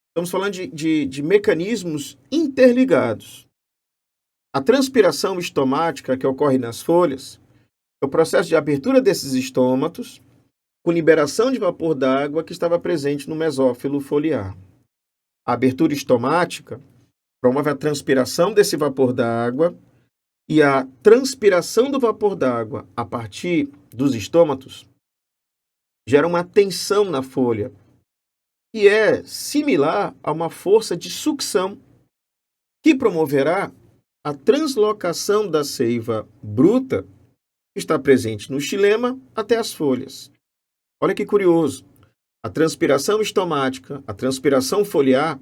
estamos falando de mecanismos interligados. A transpiração estomática que ocorre nas folhas é o processo de abertura desses estômatos com liberação de vapor d'água que estava presente no mesófilo foliar. A abertura estomática promove a transpiração desse vapor d'água e a transpiração do vapor d'água a partir dos estômatos gera uma tensão na folha, que é similar a uma força de sucção que promoverá a translocação da seiva bruta que está presente no xilema até as folhas. Olha que curioso. A transpiração estomática, a transpiração foliar,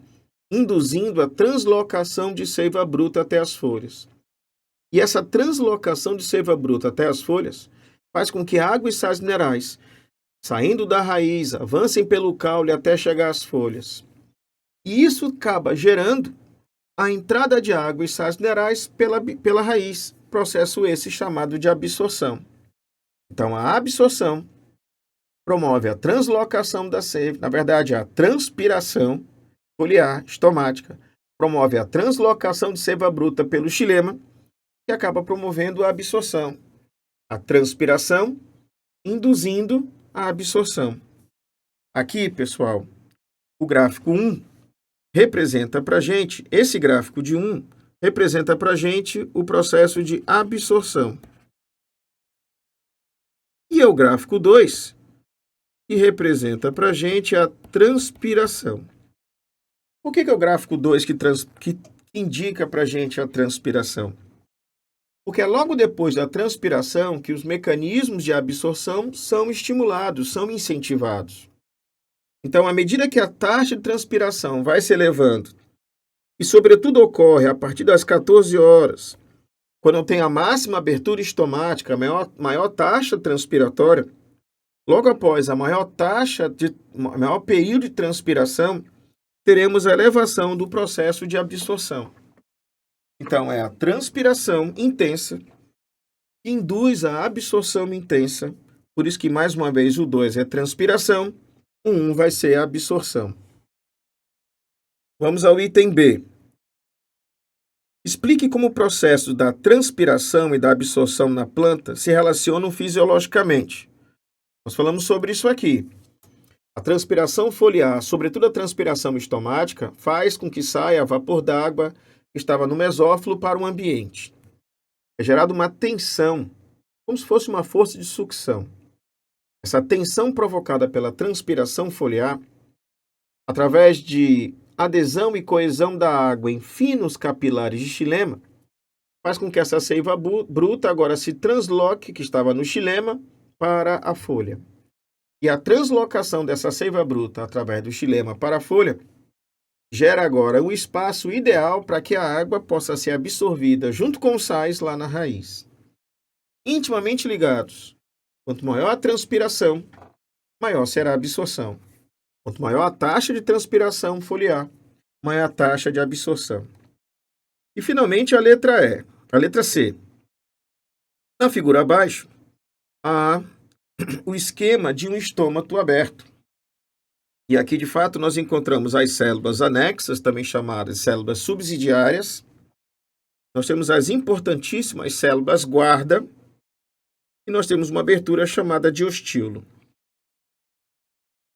induzindo a translocação de seiva bruta até as folhas. E essa translocação de seiva bruta até as folhas faz com que água e sais minerais, saindo da raiz, avancem pelo caule até chegar às folhas. E isso acaba gerando a entrada de água e sais minerais pela raiz, processo esse chamado de absorção. Então, a absorção promove a translocação da seiva, na verdade, a transpiração foliar estomática, promove a translocação de seiva bruta pelo xilema, que acaba promovendo a absorção. A transpiração induzindo a absorção. Aqui, pessoal, o gráfico 1 representa para a gente, esse gráfico de 1 representa para a gente o processo de absorção. E é o gráfico 2 que representa para a gente a transpiração. O que é o gráfico 2 que indica para a gente a transpiração? Porque é logo depois da transpiração que os mecanismos de absorção são estimulados, são incentivados. Então, à medida que a taxa de transpiração vai se elevando, e sobretudo ocorre a partir das 14 horas, quando tem a máxima abertura estomática, a maior taxa transpiratória, logo após a maior período de transpiração, teremos a elevação do processo de absorção. Então, é a transpiração intensa que induz a absorção intensa. Por isso que, mais uma vez, o 2 é transpiração, o 1 vai ser a absorção. Vamos ao item B. Explique como o processo da transpiração e da absorção na planta se relacionam fisiologicamente. Nós falamos sobre isso aqui. A transpiração foliar, sobretudo a transpiração estomática, faz com que saia vapor d'água que estava no mesófilo para o ambiente. É gerada uma tensão, como se fosse uma força de sucção. Essa tensão provocada pela transpiração foliar, através de adesão e coesão da água em finos capilares de xilema, faz com que essa seiva bruta agora se transloque, que estava no xilema, para a folha. E a translocação dessa seiva bruta através do xilema para a folha gera agora o espaço ideal para que a água possa ser absorvida junto com os sais lá na raiz. Intimamente ligados. Quanto maior a transpiração, maior será a absorção. Quanto maior a taxa de transpiração foliar, maior a taxa de absorção. E finalmente a letra C. Na figura abaixo, há o esquema de um estômago aberto. E aqui, de fato, nós encontramos as células anexas, também chamadas células subsidiárias. Nós temos as importantíssimas células guarda. E nós temos uma abertura chamada de ostíolo.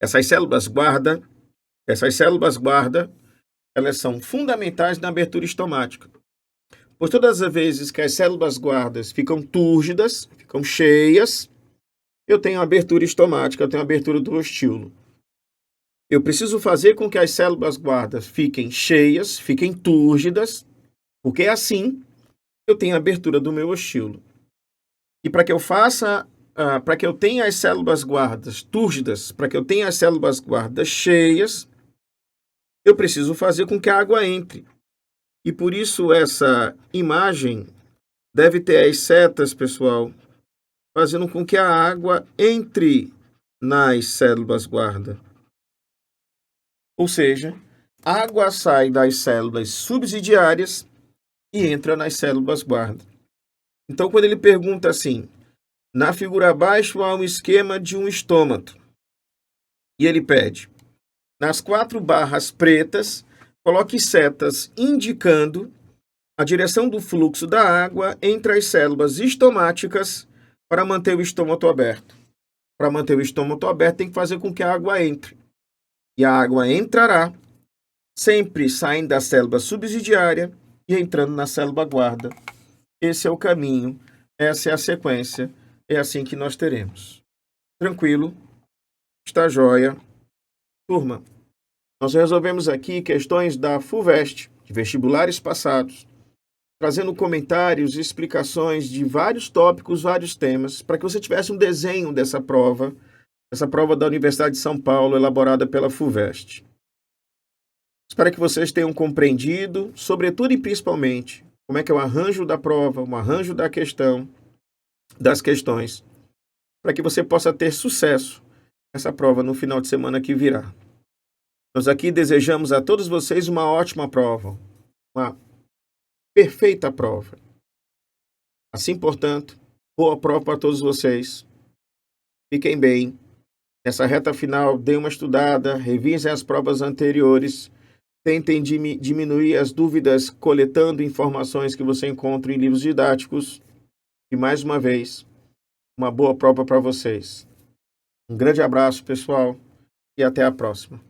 Essas células guarda, elas são fundamentais na abertura estomática. Pois todas as vezes que as células guardas ficam túrgidas, ficam cheias, eu tenho a abertura estomática, eu tenho a abertura do ostíolo. Eu preciso fazer com que as células guardas fiquem cheias, fiquem túrgidas, porque assim eu tenho a abertura do meu ostíolo. E para que eu para que eu tenha as células guardas túrgidas, para que eu tenha as células guardas cheias, eu preciso fazer com que a água entre. E por isso essa imagem deve ter as setas, pessoal, fazendo com que a água entre nas células guarda. Ou seja, a água sai das células subsidiárias e entra nas células guarda. Então, quando ele pergunta assim, na figura abaixo há um esquema de um estômago, e ele pede, nas 4 barras pretas, coloque setas indicando a direção do fluxo da água entre as células estomáticas para manter o estômago aberto. Para manter o estômago aberto, tem que fazer com que a água entre. E a água entrará, sempre saindo da célula subsidiária e entrando na célula guarda. Esse é o caminho, essa é a sequência, é assim que nós teremos. Tranquilo? Está jóia? Turma, nós resolvemos aqui questões da FUVEST, de vestibulares passados, trazendo comentários e explicações de vários tópicos, vários temas, para que você tivesse um desenho dessa prova da Universidade de São Paulo, elaborada pela FUVEST. Espero que vocês tenham compreendido, sobretudo e principalmente, como é que é o arranjo da prova, o arranjo da questão, das questões, para que você possa ter sucesso nessa prova no final de semana que virá. Nós aqui desejamos a todos vocês uma ótima prova, uma perfeita prova. Assim, portanto, boa prova para todos vocês. Fiquem bem. Nessa reta final, deem uma estudada, revisem as provas anteriores, tentem diminuir as dúvidas coletando informações que você encontra em livros didáticos. E, mais uma vez, uma boa prova para vocês. Um grande abraço, pessoal, e até a próxima.